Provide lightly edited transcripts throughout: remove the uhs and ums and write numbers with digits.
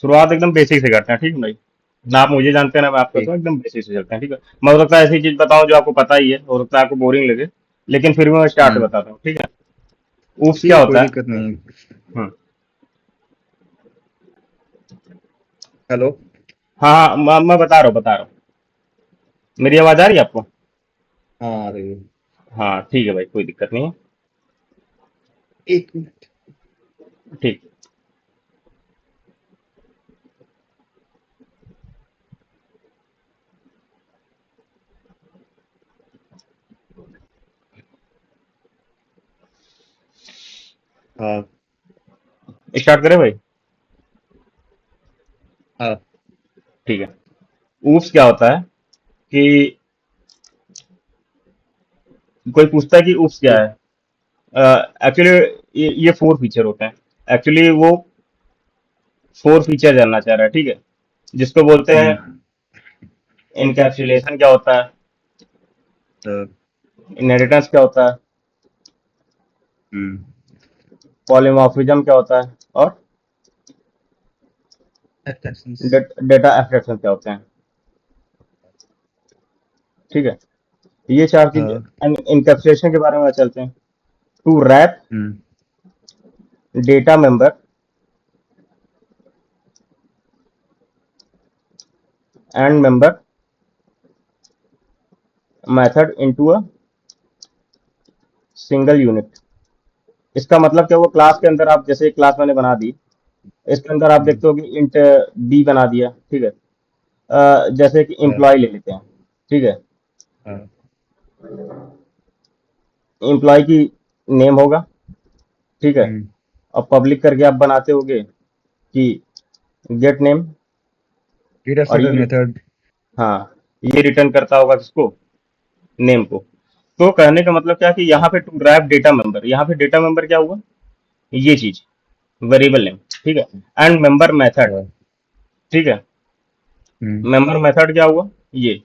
शुरुआत एकदम बेसिक से करते हैं, ठीक है भाई। ना आप मुझे जानते हैं ना मैं आपको, ठीक। तो एकदम बेसिक से चलते हैं, ठीक है। मैं हो सकता है ऐसी चीज बताऊं जो आपको पता ही है, हो सकता है आपको बोरिंग लगे, लेकिन फिर भी मैं स्टार्ट से हम्म। बताता हूँ, ठीक है। ऊप्स ठीक क्या है, कोई होता है? दिक्कत नहीं। हम्म। हेलो। हाँ हाँ, मैं बता रहा हूँ। मेरी आवाज आ रही है आपको? हाँ, आ रही है। हाँ ठीक है भाई, कोई दिक्कत नहीं है। एक मिनट। ठीक। हाँ। स्टार्ट करें भाई? हाँ। ठीक है। ऊप्स क्या होता है कि कोई पूछता है कि ऊप्स क्या ठीक। है। एक्चुअली ये फोर फीचर होते हैं। एक्चुअली वो फोर फीचर जानना चाह रहा है, ठीक है। जिसको बोलते हैं हम्म। इनकैप्सुलेशन क्या होता है, हाँ। इनहेरिटेंस क्या होता है, हम्म। पॉलीमॉर्फिज्म क्या होता है, और एब्स्ट्रैक्शंस। डेटा एब्स्ट्रैक्शन क्या होते हैं, ठीक है। ये चार चीज हाँ। इनकैप्सुलेशन के बारे में चलते हैं। To wrap hmm. Data member and member method into a single unit. इसका मतलब क्या हुआ, क्लास के अंदर आप जैसे एक क्लास मैंने बना दी, इसके अंदर आप हम्म। देखते हो कि इंट बी बना दिया, ठीक है। जैसे कि हाँ। एम्प्लॉय ले लेते हैं, ठीक है। हाँ। एम्प्लॉय की नेम होगा, ठीक है। हम्म। और पब्लिक करके आप बनाते होगे कि गेट नेम, डेटा और सेटर ये, मेथड। हाँ, ये रिटर्न करता होगा किसको, नेम को। तो कहने का मतलब क्या है कि हाँ। यहाँ पे टू रैप डेटा मेंबर, यहाँ पे डेटा मेंबर क्या हुआ, ये चीज, वेरिएबल नेम, ठीक है। एंड मेंबर मेथड, हाँ। ठीक है। हम्म। मेंबर मेथड क्या हुआ, ये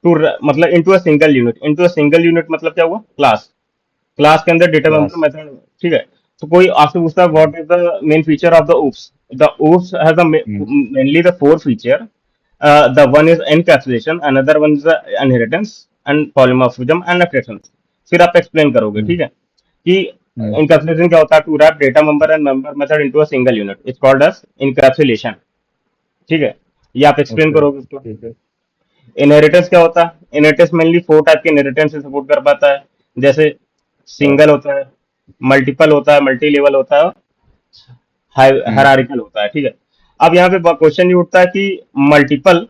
टू मतलब into a single unit, into a single unit मतलब क्या हुआ, क्लास। क्लास के अंदर डेटा मेंबर क्लास। मेथड, ठीक है। तो कोई आपसे पूछता है हाँ। What is the main feature of the oops has the hmm. Mainly the four feature. The one is encapsulation, another one is inheritance and polymorphism and abstraction. फिर आप एक्सप्लेन करोगे, हम्म। ठीक है, कि हम्म। इनकैप्सुलेशन क्या होता है, to wrap data member and member method into a single unit, it's called as encapsulation, ठीक है। ये आप एक्सप्लेन ओके। करोगे उसको। ठीक है। इनहेरिटेंस क्या होता है, इनहेरिटेंस मेनली फोर टाइप के इनहेरिटेंस से सपोर्ट कर पाता है। जैसे हाँ। सिंगल होता है, मल्टीपल होता है, मल्टी लेवल होता है, हम्म। हायरार्किकल होता है, ठीक है। अब यहाँ पे क्वेश्चन ये उठता है कि मल्टीपल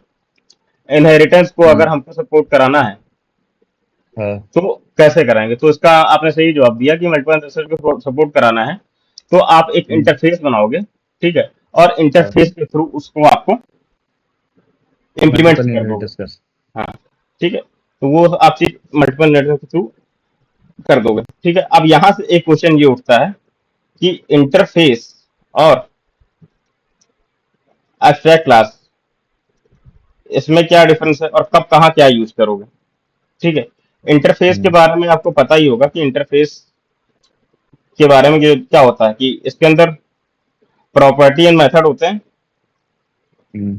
इनहेरिटेंस को अगर हम्म। हमको सपोर्ट कराना है हाँ। तो कैसे कराएंगे। तो इसका आपने सही जवाब दिया कि मल्टीपल इनहेरिटेंस को सपोर्ट कराना है तो आप एक हम्म। इंटरफेस बनाओगे, ठीक है। और हाँ। इंटरफेस के थ्रू उसको आपको इम्प्लीमेंट मल्टीपल कर यूनिट दोगे। डिस्कस। हाँ, ठीक है। तो वो आप चीज मल्टीपल नेटवर्क के थ्रू कर दोगे, ठीक है। अब यहां से एक क्वेश्चन ये उठता है कि इंटरफेस और एब्स्ट्रैक्ट क्लास, इसमें क्या डिफरेंस है और कब कहाँ क्या यूज करोगे, ठीक है। इंटरफेस के हम्म। बारे में आपको पता ही होगा कि इंटरफेस के बारे में ये क्या होता है कि इसके अंदर प्रॉपर्टी एंड मेथड होते हैं, हम्म।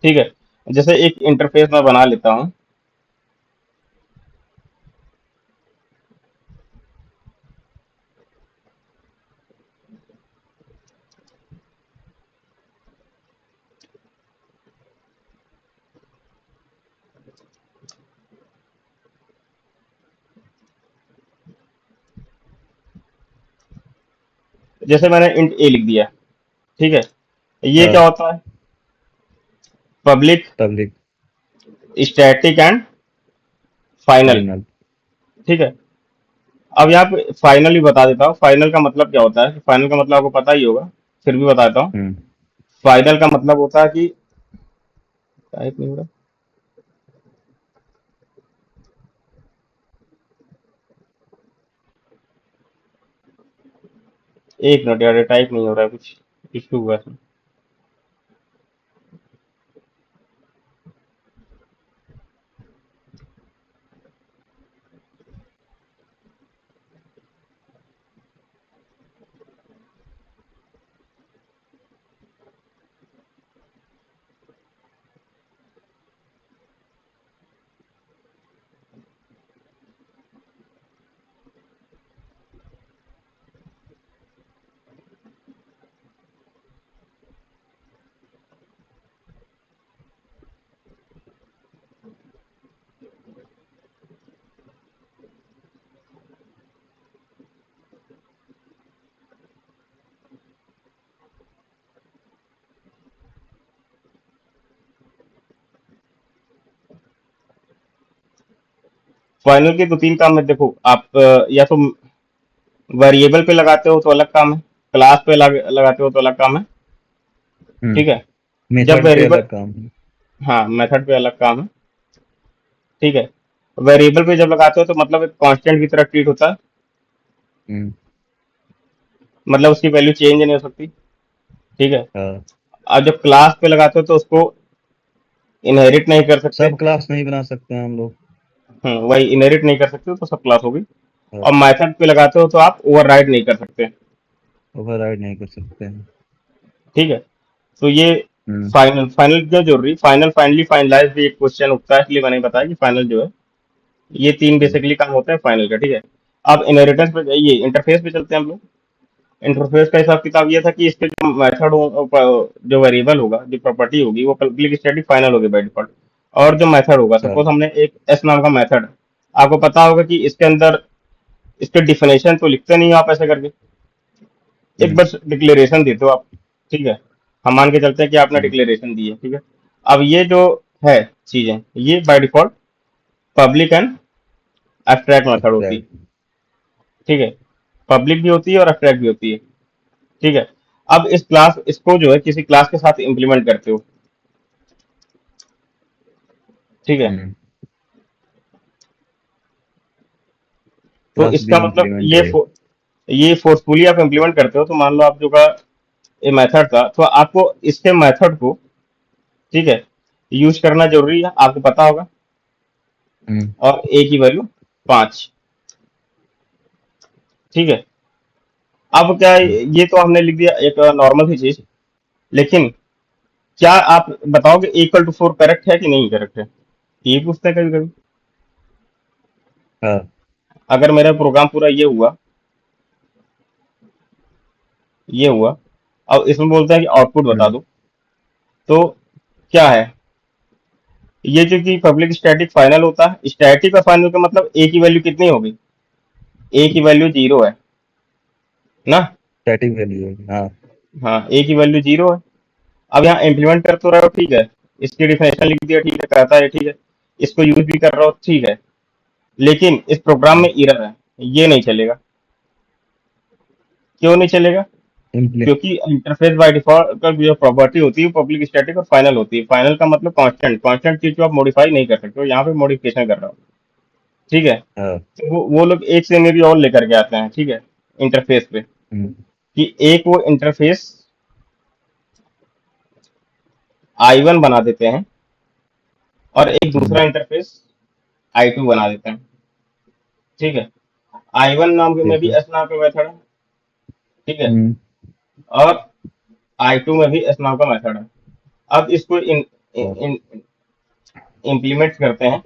ठीक है। जैसे एक इंटरफेस मैं बना लेता हूं। जैसे मैंने इंट ए लिख दिया, ठीक है। ये क्या हाँ। होता है, public public. Static and final, final. ठीक है। अब यहाँ पे फाइनल भी बता देता हूँ, फाइनल का मतलब क्या होता है, फाइनल का मतलब आपको पता ही होगा, फिर भी बताता हूँ। हम्म। फाइनल का मतलब होता है कि टाइप नहीं हो रहा, एक मिनट यार, टाइप नहीं हो रहा है, कुछ इशू हुआ है। फाइनल के 2-3 काम है, देखो आप या तो वेरिएबल पे लगाते हो तो अलग काम है, क्लास पे लगाते हो तो अलग काम है। ठीक है। जब मेथड पे वेरिएबल, अलग काम है। हाँ मेथड पे अलग काम है। ठीक है। वेरिएबल पे जब लगाते हो तो मतलब एक कांस्टेंट की तरह ट्रीट होता है, हम्म। मतलब उसकी वैल्यू चेंज नहीं हो सकती। ठीक है। हाँ। अब जब क्लास पे लगाते हो तो उसको इनहेरिट नहीं कर सकते। सब क्लास नहीं बना सकते हैं हम लोग। वही इनहेरिट नहीं कर सकते तो सब क्लास होगी। हाँ। और मेथड पे लगाते हो तो आप ओवरराइड नहीं कर सकते। ओवरराइड नहीं कर सकते हैं। ठीक है। तो ये हम्म। फाइनल फाइनल क्यों जरूरी, फाइनल फाइनली फाइनलाइज भी एक क्वेश्चन उठता है, इसलिए मैंने बताया कि फाइनल जो है ये 3 हम्म। बेसिकली काम होता है फाइनल का। ठीक है। अब इनहेरिटेंस पे, ये इंटरफेस पे चलते हैं हम लोग। इंटरफेस का हिसाब किताब ये था कि इसके जो मेथड हो, जो वेरिएबल होगा, जो प्रॉपर्टी होगी, वो पब्लिक स्टैटिक फाइनल होगी बाय डिफॉल्ट। और जो मेथड होगा, हाँ। सपोज हमने एक एस नाम का मेथड, आपको पता होगा कि इसके अंदर इसके डिफिनेशन तो लिखते नहीं हो आप ऐसे करके, एक हम्म। बस डिक्लेरेशन देते हो आप। ठीक है। हम मान के चलते हैं कि आपने हम्म। डिक्लेरेशन दी है। ठीक है। अब ये जो है चीजें, ये by default public and abstract method होती है। एब्स्ट्रैक्ट। ठीक है। पब्लिक भी होती है और एब्स्ट्रैक्ट भी होती है। ठीक है। अब इस क्लास, इसको जो है किसी क्लास के साथ इंप्लीमेंट करते हो। ठीक है। हम्म। तो क्लास इसका भी मतलब इंप्लीमेंट है। ये फोर्सफुली आप इंप्लीमेंट करते हो, तो मान लो आप जो का ये मेथड था, तो आपको इसके मेथड को, ठीक है, यूज करना जरूरी है, आपको पता होगा। हम्म। और ए की वैल्यू 5। ठीक है। अब क्या है, हम्म। ये तो हमने लिख दिया एक नॉर्मल सी चीज, लेकिन क्या आप बताओगे इक्वल टू 4 करेक्ट है कि नहीं करेक्ट है, ये पूछते हैं कभी कभी। हाँ। अगर मेरा प्रोग्राम पूरा ये हुआ, अब इसमें बोलता है कि आउटपुट बता हम्म। दो, तो क्या है, ये जो कि पब्लिक स्टैटिक फाइनल होता है, स्टैटिक और फाइनल का मतलब ए की वैल्यू कितनी होगी, ए की वैल्यू 0 है ना। स्टैटिक वैल्यू है, हाँ। हाँ, ए की वैल्यू 0 है। अब यहाँ इम्प्लीमेंट कर तो रहे हो, ठीक है, इसकी डिफिनेशन लिख दिया, ठीक है, कहता है ठीक है, इसको यूज भी कर रहे हो, ठीक है, लेकिन इस प्रोग्राम में हम्म। एरर है, ये नहीं चलेगा। क्यों नहीं चलेगा? इम्प्ली क्योंकि इंटरफेस बाय डिफॉल्ट का जो प्रॉपर्टी होती है वो पब्लिक स्टैटिक और फाइनल होती है। फाइनल का मतलब कांस्टेंट, कांस्टेंट चीज को आप मॉडिफाई नहीं कर सकते हो, यहाँ पे मॉडिफिकेशन कर रहा हो। ठीक है। हाँ। तो वो लोग एक सिनेरियो और लेकर के आते हैं, ठीक है, इंटरफेस पे, हम्म। कि एक वो इंटरफेस I1 बना देते हैं और एक हम्म। दूसरा इंटरफेस I2 बना देते हैं। ठीक है। I1 नाम के में ठीक भी है। एस नाम का मेथड है। ठीक है। हम्म। और I2 में भी एस नाम का मेथड है। अब इसको हाँ। इम्प्लीमेंट करते हैं।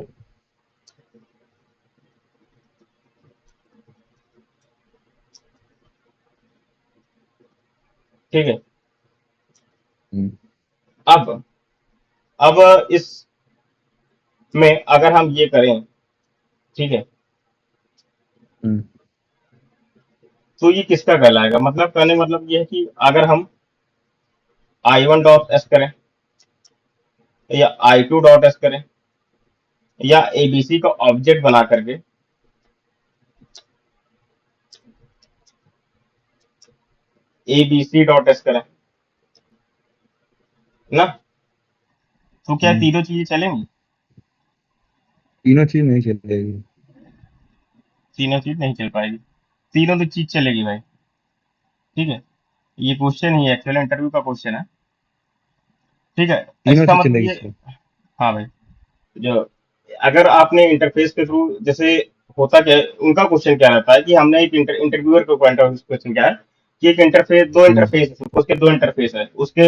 ठीक है। हम्म। अब इस में अगर हम ये करें, ठीक है, हम्म। तो ये किसका कहलाएगा, मतलब कहने मतलब ये है कि अगर हम I1 डॉट एस करें या I2 डॉट एस करें या एबीसी का ऑब्जेक्ट बना करके एबीसी डॉट एस करें ना, तो क्या हम्म। तीनों चीजें चलेंगी? तीनों चीज नहीं चलेगी। तीनों चीज नहीं चल पाएगी। तीनों तो चीज चलेगी भाई। ठीक है। ये क्वेश्चन ही एक्चुअल इंटरव्यू का क्वेश्चन है। ठीक है। तीनों इसका चीज मतलब चलेगी ये, सर। हाँ भाई, जो अगर आपने इंटरफेस के थ्रू, जैसे होता क्या है, उनका क्वेश्चन क्या रहता है कि हमने एक इंटरव्यूअर को पॉइंट ऑफ क्वेश्चन क्या है कि एक इंटरफेस, दो हम्म। इंटरफेस है, उसके दो इंटरफेस है, उसके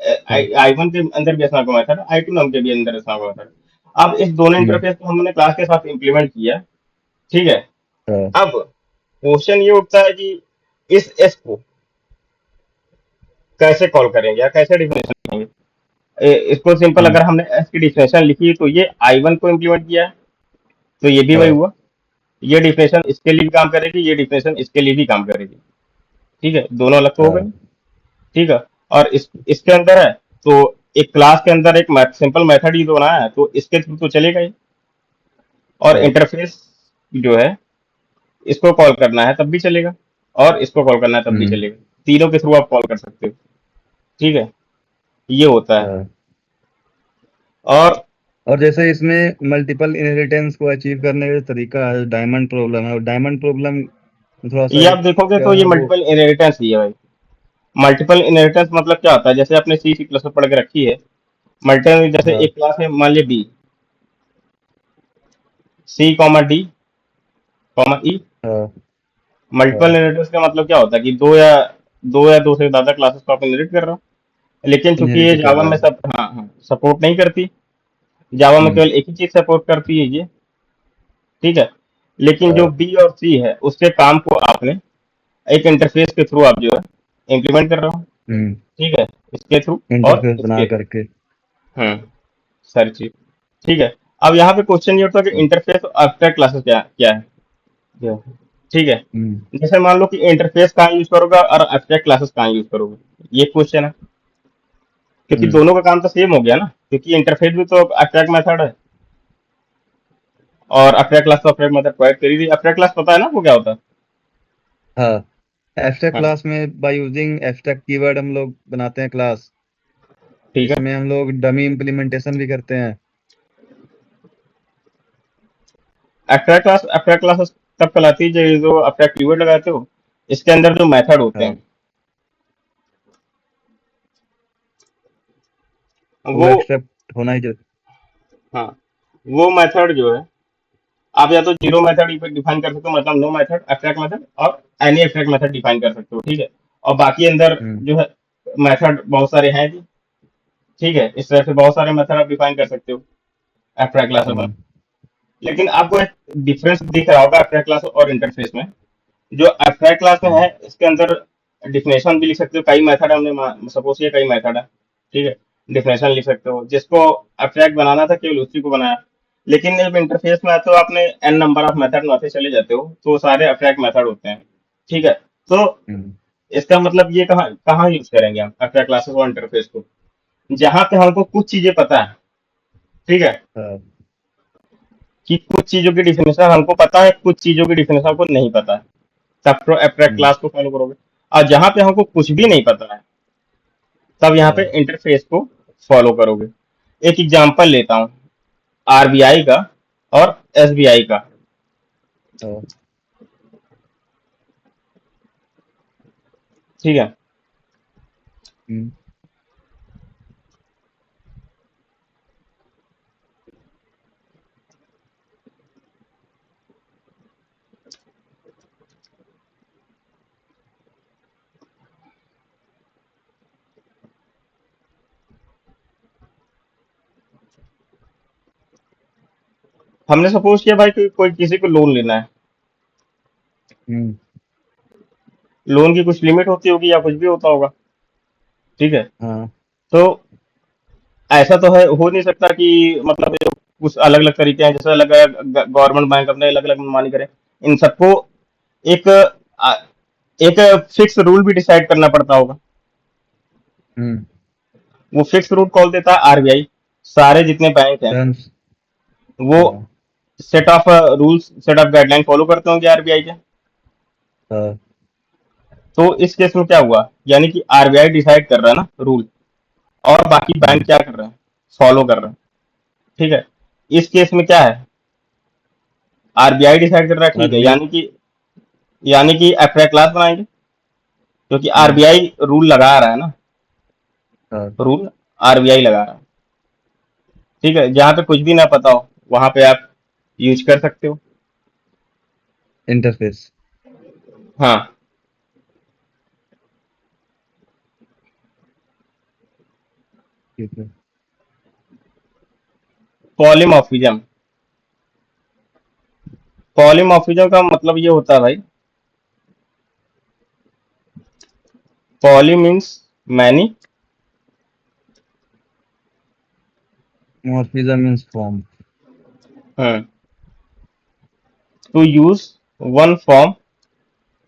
हाँ। I1 के अंदर भी ऐसा मेथड है, I2 नाम के भी अंदर ऐसा मेथड। अब इस दोनों हम्म। इंटरफेस को हमने क्लास के साथ इंप्लीमेंट किया। ठीक है। हाँ। अब क्वेश्चन ये उठता है कि इस एस को कैसे कॉल करेंगे या कैसे डिफिनेशन करेंगे। इसको सिंपल, हम्म। अगर हमने एस की डिफिनेशन लिखी तो ये I1 को इम्प्लीमेंट किया है, तो ये भी वही हाँ। हुआ। ये डिफिनेशन इसके लिए भी काम करेगी, ये डिफिनेशन इसके लिए भी काम करेगी। ठीक है, दोनों अलग तो हो गए। हाँ। ठीक है। और इसके अंदर है, तो एक क्लास के अंदर एक सिंपल मेथड ही तो बनाया है, तो इसके थ्रू तो चलेगा ही। और हाँ। इंटरफेस जो है इसको कॉल करना है तब भी चलेगा, और इसको कॉल करना है तब भी हम्म। चलेगा। तीनों के थ्रू आप कॉल कर सकते हो। ठीक है, ये होता है। हाँ। और और जैसे इसमें मल्टीपल इनहेरिटेंस को अचीव करने का जो तरीका है, डायमंड प्रॉब्लम है, और डायमंड प्रॉब्लम में थोड़ा सा ये आप एक देखोगे क्या तो ये है वो। मल्टीपल इनहेरिटेंस ही है भाई। मल्टीपल इनहेरिटेंस मतलब क्या होता है, जैसे आपने सी सी प्लस पढ़ के रखी है। मल्टीपल, जैसे हाँ। एक क्लास है मान लिया B, C comma D comma ई। हाँ। मल्टीपल हाँ। इनहेरिटेंस का मतलब क्या होता है कि दो से ज्यादा क्लासेस को आप इनहेरिट कर रहे हो। लेकिन चूंकि ये इनहेरिट कर जावा रहा में है। सब, हाँ हाँ, सपोर्ट नहीं करती। जावा में हम्म। केवल एक ही चीज सपोर्ट करती है, ये। ठीक है। लेकिन जो हाँ। बी और सी है उसके काम को आपने एक इंटरफेस के थ्रू आप जो है इम्प्लीमेंट कर रहे हो। हम्म। ठीक है, इसके थ्रू और इंटरफेस बना इसके थ्रू। करके। हम्म, सारी चीज। ठीक है। अब यहाँ पे क्वेश्चन ये उठता है कि इंटरफेस और एब्स्ट्रैक्ट क्लासेस क्या क्या है। जो है, ठीक है। हम्म। जैसे मान लो कि इंटरफेस कहाँ यूज करोगे और एब्स्ट्रैक्ट क्लासेस कहाँ यूज करोगे, ये क्वेश्चन है। क्योंकि हम्म। दोनों का काम तो सेम हो गया ना, क्योंकि इंटरफेस भी तो एब्स्ट्रैक्ट मेथड है, और एब्स्ट्रैक्ट क्लास तो एब्स्ट्रैक्ट मेथड प्रोवाइड करी थी। एब्स्ट्रैक्ट क्लास पता है ना वो क्या होता है। हाँ। एब्स्ट्रैक्ट हाँ, क्लास में बाय यूजिंग एब्स्ट्रैक्ट कीवर्ड हम लोग बनाते हैं क्लास। ठीक है। इसमें हम लोग डमी इम्प्लीमेंटेशन भी करते हैं। एब्स्ट्रैक्ट क्लासेस तब कहलाती है जो एब्स्ट्रैक्ट कीवर्ड लगाते हो, इसके अंदर जो मेथड होते हाँ। हैं वो वो, एक्सेप्ट होना ही चाहिए। हाँ, वो मेथड जो है आप या तो जीरो मेथड डिफाइन कर सकते हो, मतलब नो मेथड एब्स्ट्रैक्ट मेथड, और एनी एब्स्ट्रैक्ट मेथड डिफाइन कर सकते हो। ठीक है। और बाकी अंदर हम्म। जो है मेथड बहुत सारे हैं जी। ठीक है, इस तरह से बहुत सारे मेथड आप डिफाइन कर सकते हो एब्स्ट्रैक्ट क्लास में। हम्म। लेकिन आपको एक डिफरेंस दिख रहा होगा एब्स्ट्रैक्ट क्लास और इंटरफेस में। जो एब्स्ट्रैक्ट क्लास में हम्म। है इसके अंदर डिफिनेशन भी लिख सकते हो, कई मेथड हमने सपोज किया कई मेथड है। ठीक है, डिफिनेशन लिख सकते हो, जिसको एब्स्ट्रैक्ट बनाना था केवल उसी को बनाया। लेकिन जब इंटरफेस में आते हो आपने एन नंबर ऑफ मेथड बनाते चले जाते हो, तो वो सारे एब्स्ट्रैक्ट मेथड होते हैं। ठीक है। तो हम्म। इसका मतलब ये कहाँ कहाँ यूज करेंगे हम एब्स्ट्रैक्ट क्लासेस और इंटरफेस को, जहां पे हमको कुछ चीजें पता है। ठीक है, हाँ। कि कुछ चीजों की डिफिनेशन हमको पता है, कुछ चीजों की डिफिनेशन हमको नहीं पता है, तब तो एब्स्ट्रैक्ट हम्म। क्लास को फॉलो करोगे। और जहां पे हमको कुछ भी नहीं पता है, तब यहाँ पे हाँ। इंटरफेस को फॉलो करोगे। एक एग्जांपल लेता हूँ आरबीआई का और एसबीआई का। हाँ। ठीक है। हम्म। हमने सपोज किया भाई कि कोई किसी को लोन लेना है। हम्म। लोन की कुछ लिमिट होती होगी या कुछ भी होता होगा। ठीक है। हाँ। तो ऐसा तो है, हो नहीं सकता कि मतलब ये कुछ अलग अलग तरीके हैं, जैसे अलग अलग गवर्नमेंट बैंक अपने अलग अलग मनमानी करें। इन सबको एक एक फिक्स रूल भी डिसाइड करना पड़ता होगा। हम्म। वो फिक्स रूल कॉल देता है आरबीआई। सारे जितने बैंक हैं टर्म्स। वो हाँ। Set of rules, set of guideline follow करते होंगे आरबीआई के। हाँ। तो इस केस में क्या हुआ, यानी कि आरबीआई डिसाइड कर रहा है ना रूल, और बाकी बैंक हम्म। क्या कर रहे हैं, फॉलो कर रहे हैं। ठीक है। इस केस में क्या है, आरबीआई डिसाइड कर रहा है, ठीक है, आरबीआई। यानी कि एब्स्ट्रैक्ट क्लास बनाएंगे, क्योंकि हम्म। आरबीआई रूल लगा रहा है ना। हाँ। रूल आरबीआई लगा रहा है। ठीक है, जहां पे कुछ भी ना पता हो वहां पे आप यूज कर सकते हो। इंटरफेस। हाँ। ठीक है। पॉलीमॉर्फिज्म, पॉलीमॉर्फिज्म का मतलब ये होता है भाई, poly means many, morphism means form. To use one form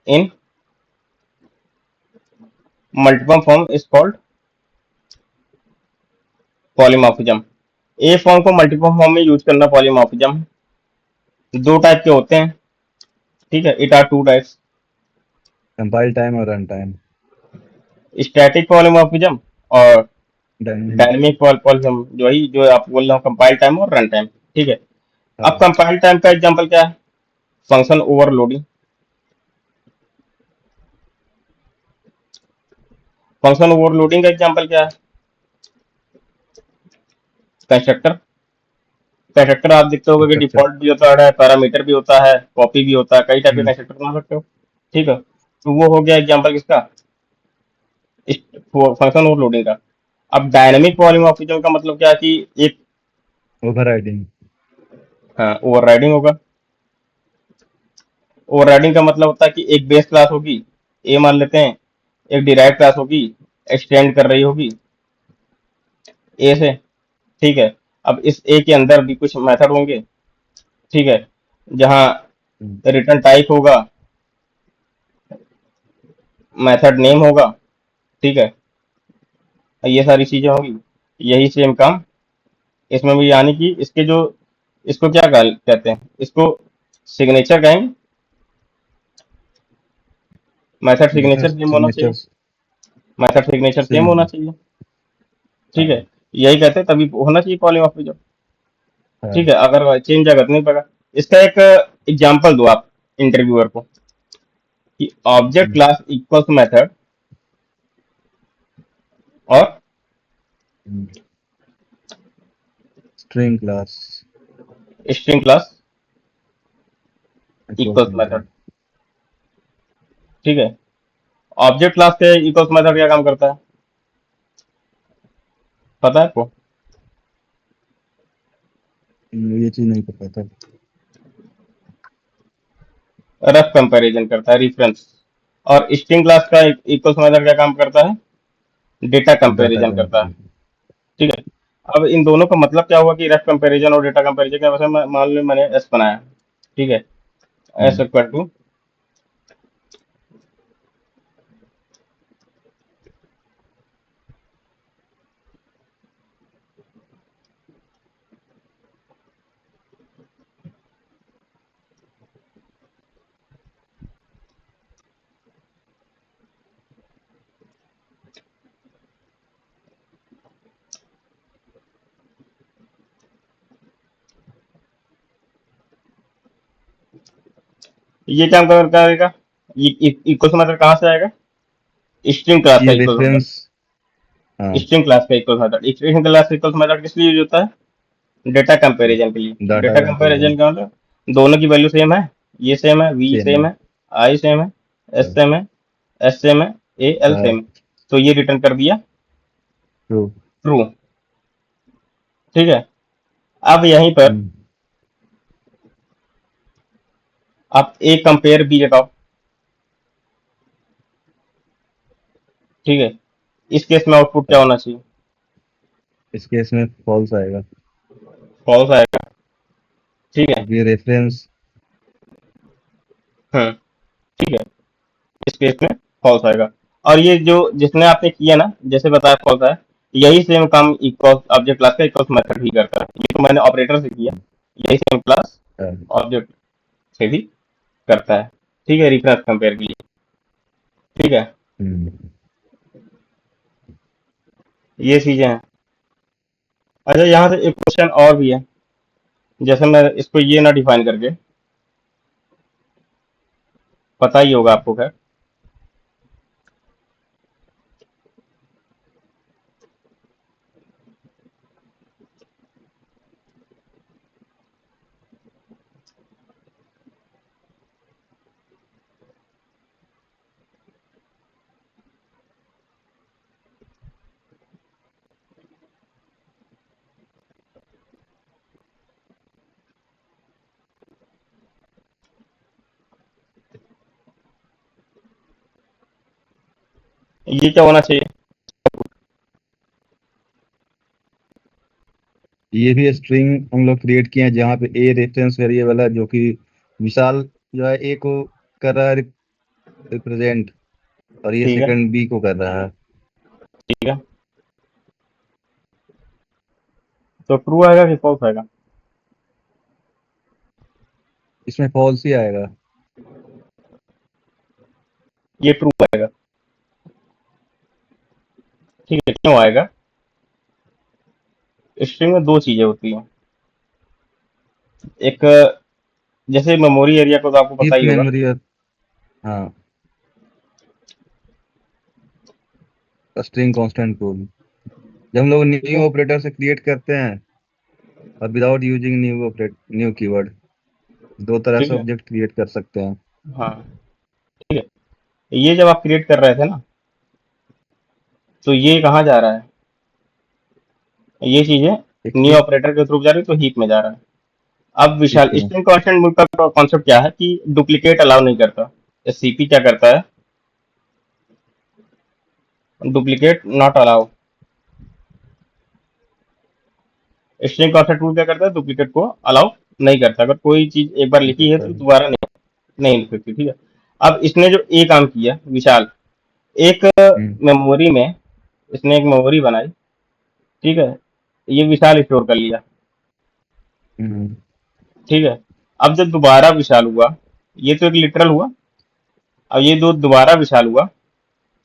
in multiple form is called polymorphism. A form को मल्टीपल फॉर्म में यूज करना पॉलीमॉर्फिज्म है। दो टाइप के होते हैं, ठीक है, it are two types, compile time और रन टाइम। स्टैटिक पॉलीमॉर्फिज्म और डायनेमिक। डायनेमिक पॉलीमॉर्फिज्म, जो ही जो आप बोल रहे हो, कंपाइल टाइम और रन टाइम, ठीक है। अब हाँ। कंपाइल टाइम का एग्जांपल क्या है? Function overloading. फंक्शन ओवरलोडिंग का एग्जांपल क्या है? कंस्ट्रक्टर। कंस्ट्रक्टर आप देखते होगे कि कंस्ट्रक्टर। डिफॉल्ट भी होता है, पैरामीटर भी होता है, कॉपी भी होता है, कई टाइप के हम्म। कंस्ट्रक्टर बना सकते हो, ठीक है। तो वो हो गया एग्जांपल किसका? फंक्शन ओवरलोडिंग का। अब डायनेमिक पॉलीमॉर्फिज्म का मतलब क्या है कि एक, ओवरराइडिंग। हाँ, ओवरराइडिंग होगा। ओवरराइडिंग का मतलब होता है कि एक बेस क्लास होगी, ए मान लेते हैं, एक डिराइव क्लास होगी, एक्सटेंड कर रही होगी ए से, ठीक है। अब इस ए के अंदर भी कुछ मेथड होंगे, ठीक है, जहाँ रिटर्न टाइप होगा, मेथड नेम होगा, ठीक है, ये सारी चीजें होंगी। यही सेम काम इसमें भी, यानी कि इसके जो, इसको क्या कहते हैं, इसको सिग्नेचर कहेंगे। मेथड सिग्नेचर मेथड सेम होना चाहिए, signatures method signature same same होना होना। चाहिए, ठीक है। हाँ। यही कहते हैं, तभी होना चाहिए पॉलीमॉर्फिज्म, ठीक हाँ। है। अगर चेंज अगर नहीं पड़ा, इसका एक एग्जांपल दो आप इंटरव्यूअर को, कि ऑब्जेक्ट क्लास इक्वल्स मेथड और string class string class equals equals method, method. ठीक है। ऑब्जेक्ट क्लास के इक्वल्स मेथड क्या काम करता है, पता है आपको? ये चीज नहीं पता था। रफ कंपैरिजन करता है, रेफरेंस। और स्ट्रिंग क्लास का इक्वल्स मेथड क्या काम करता है? डेटा डाटा कंपैरिजन करता है, कंपेरिजन। ठीक है। अब इन दोनों का मतलब क्या हुआ कि रफ कंपैरिजन और डेटा कंपैरिजन का, वैसे मान लो मैंने एस बनाया, ठीक है, एस इक्वल टू, ये क्या करेगा? ये इक्वल्स मेथड कहाँ से आएगा? स्ट्रिंग क्लास का ये इक्वल्स मेथड। रेफरेंस। हाँ। स्ट्रिंग क्लास का इक्वल्स मेथड, स्ट्रिंग क्लास का इक्वल्स मेथड किस लिए यूज होता है? डेटा कंपैरिजन के लिए। Data data comparison. कंपैरिजन का मतलब दोनों की वैल्यू सेम है, ये सेम है, वी सेम है। सेम है, आई सेम है, एस हाँ। सेम है, एस सेम है, ए एल सेम है, तो ये रिटर्न कर दिया ट्रू। ट्रू, ठीक है। अब यहीं पर आप ए कंपेयर बी लगाओ, ठीक है। इस केस में आउटपुट क्या होना चाहिए? इस केस में फॉल्स आएगा, फॉल्स आएगा, ठीक है। क्योंकि रेफरेंस। ठीक है, इस केस में फॉल्स आएगा। और ये जो जिसने आपने किया ना, जैसे बताया फॉल्स है, यही सेम काम इक्वल ऑब्जेक्ट क्लास का इक्वल्स मेथड भी करता है। ये तो मैंने ऑपरेटर से किया, यही सेम क्लास ऑब्जेक्ट से भी करता है, ठीक है, रेफरेंस कंपेयर के लिए, ठीक है। ये चीजें हैं। अच्छा, यहाँ से एक क्वेश्चन और भी है, जैसे मैं इसको ये ना डिफाइन करके, पता ही होगा आपको, खैर। ये क्या होना चाहिए? ये भी स्ट्रिंग हम लोग क्रिएट किए हैं जहाँ पे ए रेफरेंस वेरिएबल है, जो कि विशाल जो है ए को कर रहा है रिप्रेजेंट, और ये ठीक है, सेकंड बी को कर रहा है। ठीक है। तो ट्रू आएगा कि फॉल्स आएगा? इसमें फॉल्स ही आएगा। ये ट्रू आएगा। ठीक है, क्यों आएगा? स्ट्रिंग में दो चीजें होती हैं। एक, जैसे मेमोरी एरिया को तो आपको पता कीप ही होगा। मेमोरी। हाँ, स्ट्रिंग कांस्टेंट को जब हम लोग ठीक न्यू है। ऑपरेटर से क्रिएट करते हैं और विदाउट यूजिंग न्यू कीवर्ड, दो तरह ठीक से है। ऑब्जेक्ट क्रिएट कर सकते हैं। हाँ, ठीक है। ये जब आप क्रिएट कर रहे थे ना, तो ये कहाँ जा रहा है? ये चीजें एक न्यू हीप। ऑपरेटर के थ्रू जा रही है, तो हीप में जा रहा है। अब हीप विशाल में। स्ट्रिंग कांस्टेंट का कॉन्सेप्ट क्या है कि डुप्लीकेट अलाउ नहीं करता। सीपी क्या करता है? Duplicate not allow. String constant rule क्या करता है? डुप्लीकेट को अलाउ नहीं करता। अगर कोई चीज एक बार नहीं लिखी है करता तो है। दोबारा नहीं लिख सकती। ठीक है। अब इसने जो ए काम किया विशाल, एक हम्म। मेमोरी में इसने एक मेमोरी बनाई। ठीक है। ये विशाल स्टोर कर लिया। हम्म। ठीक है। अब जब दोबारा विशाल हुआ, ये तो एक लिटरल हुआ। अब ये दो दोबारा विशाल हुआ,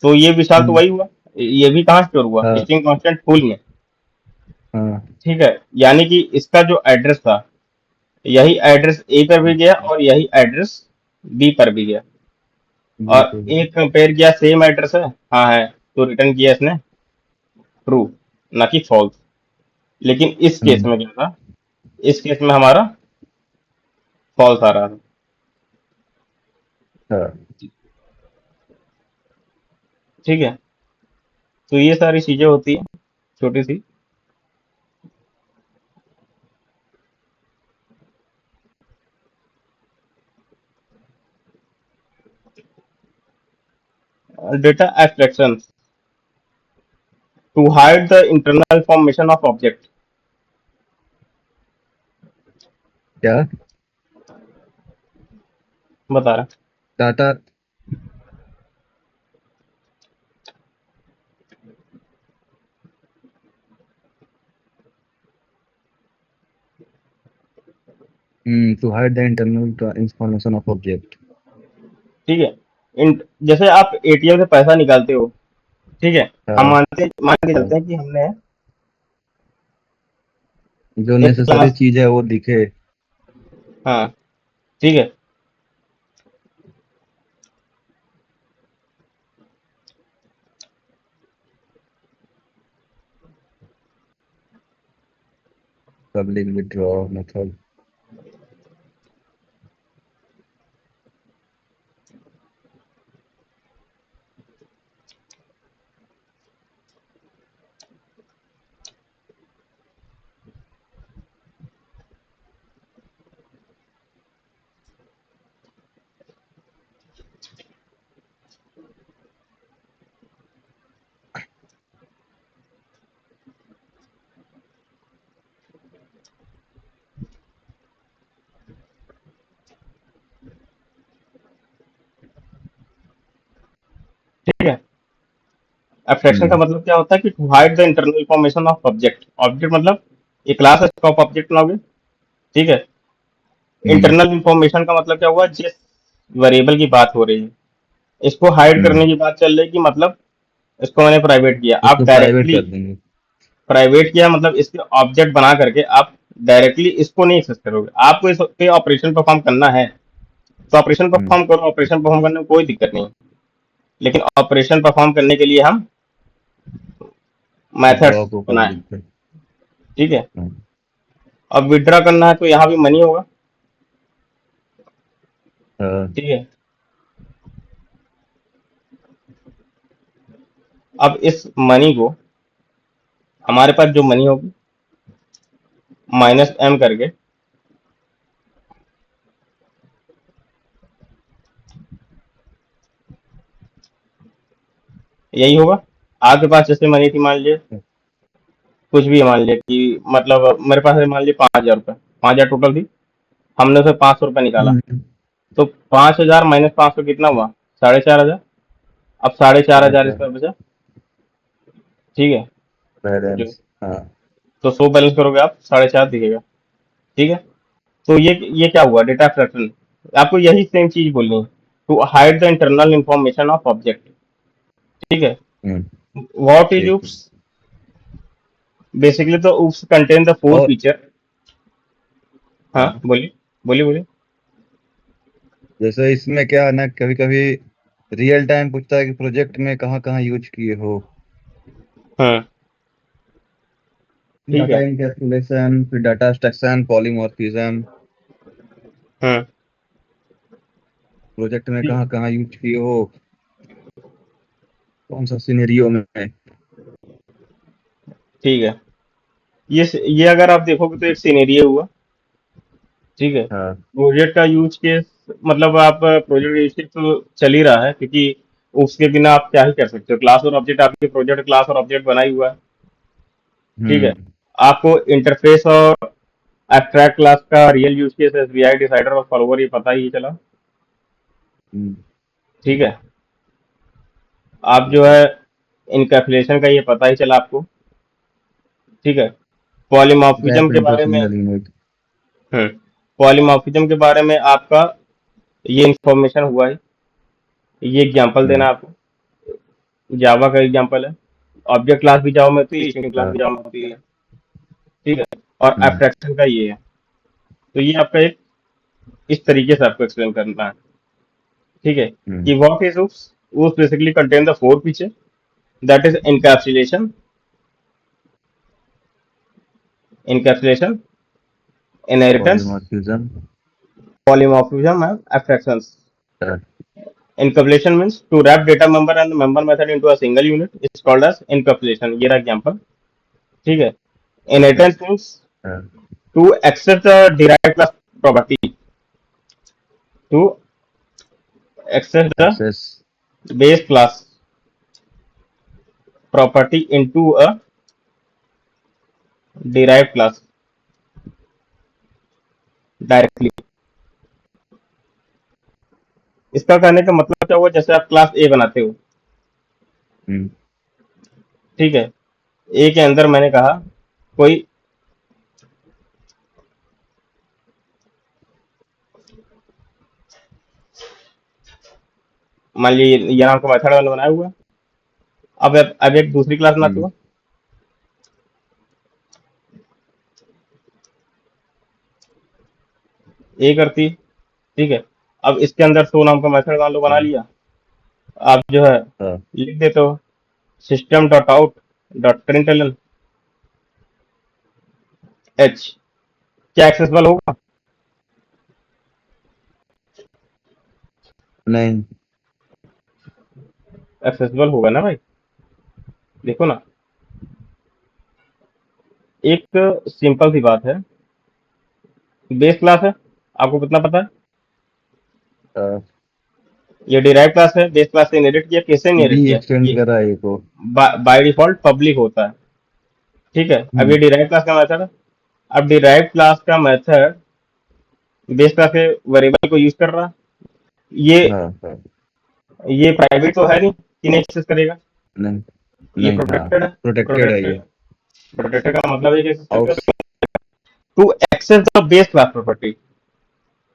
तो ये विशाल तो हम्म। वही हुआ। ये भी कहाँ स्टोर हुआ? हाँ। स्ट्रिंग कांस्टेंट फुल में। हाँ। ठीक है। यानी कि इसका जो एड्रेस था, यही एड्रेस ए पर भी गया और यही एड्रेस बी पर भी गया। बी और पे। एक कंपेयर किया, सेम एड्रेस है, हाँ है, तो रिटर्न किया इसने ट्रू, ना कि फॉल्स। लेकिन इस केस हम्म। में क्या था? इस केस में हमारा फॉल्स आ रहा था। हाँ। ठीक है। तो ये सारी चीजें होती है, छोटी सी। Data abstraction to hide the internal formation of object. क्या? बता रहा data. To hide the internal information of object. ठीक है। जैसे आप एटीएम से पैसा निकालते हो। ठीक है। हम हाँ। मान के हाँ, चलते हैं कि हमने जो एक नेसेसरी क्लास, चीज है वो दिखे। हाँ, ठीक है, पब्लिक विड्रॉ मेथड। ठीक है। एब्स्ट्रैक्शन का हम्म। मतलब क्या होता है कि to hide the internal information of object. Object मतलब ये क्लास है, इसको आप ऑब्जेक्ट बनाओगे। ठीक है। हम्म। इंटरनल इंफॉर्मेशन का मतलब क्या हुआ? जिस वेरिएबल की बात हो रही है, इसको हाइड हम्म। करने की बात चल रही है, कि मतलब इसको मैंने प्राइवेट किया। आप उसको प्राइवेट डायरेक्टली कर देंगे। प्राइवेट किया, मतलब इसके ऑब्जेक्ट बना करके आप डायरेक्टली इसको नहीं एक्सेस करोगे। आपको इस पे ऑपरेशन परफॉर्म करना है, तो ऑपरेशन हम्म। परफॉर्म करो। ऑपरेशन परफॉर्म करने में कोई दिक्कत नहीं। लेकिन ऑपरेशन परफॉर्म करने के लिए हम विड्रॉ मेथड्स को बनाए। पब्लिक पे। ठीक है। हाँ। अब विड्रा करना है तो यहाँ भी मनी होगा। हाँ। ठीक है। अब इस मनी को, हमारे पास जो मनी होगी, -m करके, यही होगा। आपके पास जैसे मनी थी, मान लीजिए कुछ भी है, मान लीजिए कि मतलब मेरे पास है, मान लीजिए 5,000 रुपये, 5,000 टोटल थी। हमने उसे 500 रुपये निकाला। हम्म। तो 5,000 -500 कितना हुआ? 4,500। अब 4,500 अच्छा। इसका बचा। ठीक है। जो बैलेंस। हाँ। तो 100 बैलेंस करोगे आप, 4,500 दिखेगा। ठीक है। तो ये क्या हुआ, डेटा एब्स्ट्रैक्शन। आपको यही सेम चीज बोलनी है, to hide the internal information of object. ठीक है। हम्म, व्हाट इज ठीक है। oops? बेसिकली तो oops कंटेन द फोर और फीचर। हाँ, हाँ, बोलिए बोलिए बोलिए। जैसे इसमें क्या है ना, कभी कभी रियल टाइम पूछता है कि प्रोजेक्ट में कहाँ कहाँ यूज किए हो। हाँ, ठीक डाटा है। इनकैप्सुलेशन, फिर डाटा एक्सट्रैक्शन, पॉलीमॉर्फिज्म, हाँ, प्रोजेक्ट में ठीक कहाँ कहाँ यूज किए हो, कौन सा सिनेरियो में। ठीक है। ये अगर आप देखोगे तो एक सिनेरियो हुआ। ठीक है। हाँ। प्रोजेक्ट का यूज केस, मतलब आप प्रोजेक्ट यूज केस तो चल ही रहा है, क्योंकि उसके बिना आप क्या ही कर सकते हो। क्लास और ऑब्जेक्ट, आपके प्रोजेक्ट क्लास और ऑब्जेक्ट बना ही हुआ है। ठीक है। हम्म। आपको इंटरफेस और एब्स्ट्रैक्ट क्लास का real use case SBI decider और फॉलोवर ये पता ही चला। हम्म, ठीक है। आप जो है इनकैप्सुलेशन का ये पता ही चला आपको। ठीक है। पॉलीमॉर्फिज्म रैप के इनटू बारे में, सिंगल यूनिट। पॉलीमॉर्फिज्म के बारे में आपका ये इंफॉर्मेशन हुआ है। ये एग्जांपल देना हम्म, आपको, जावा का एग्जांपल है। ऑब्जेक्ट क्लास भी जावा में होती है, स्ट्रिंग क्लास हाँ। भी जावा में होती है। ठीक है। और हम्म, एब्स्ट्रैक्शन का ये है। तो ये आपका एक इस तरीके से आपको एक्सप्लेन करना है। ठीक है। कि hmm, what is oops basically contain the four feature, that is encapsulation, encapsulation, inheritance, polymorphism. polymorphism and abstractions. हाँ। Encapsulation means to wrap data member and member method into a single unit is called as encapsulation. ये रहा example. ठीक है। Inheritance means हाँ, to access the derived class property, to access the access. base class property into a derived class directly। इसका कहने का मतलब क्या हुआ, जैसे आप क्लास ए बनाते हो। हम्म, ठीक है। ए के अंदर मैंने कहा कोई, मान लीजिए ये नाम का मेथड मैंने बनाया हुआ है। अब एक दूसरी क्लास बनाते हम्म, हो, ए करती। ठीक है। अब इसके अंदर सो नाम का मेथड मान लो बना हाँ, लिया। आप जो है हाँ, लिख देते हो system dot out dot println H. क्या एक्सेसिबल होगा? नहीं। एक्सेसिबल होगा ना भाई। देखो ना, एक सिंपल सी बात है। बेस क्लास है, आपको कितना पता है। हाँ, ये डिराइव क्लास है, बेस क्लास से इनहेरिट किया, कैसे बी इनहेरिट किया एक्सटेंड ये? कर रहा है ये को। बाय डिफॉल्ट पब्लिक होता है। ठीक है। अब ये हम्म, डिराइव क्लास का मेथड है। अब डिराइव क्लास का मेथड बेस क्लास के वेरिएबल को यूज कर रहा है। ये हाँ, हाँ, ये प्राइवेट तो है नहीं कि नहीं एक्सेस करेगा। नहीं, ये नहीं, हाँ, प्रोटेक्टेड है। प्रोटेक्टेड है ये। प्रोटेक्टेड, प्रोटेक्टेड का मतलब है और कि to access the base class property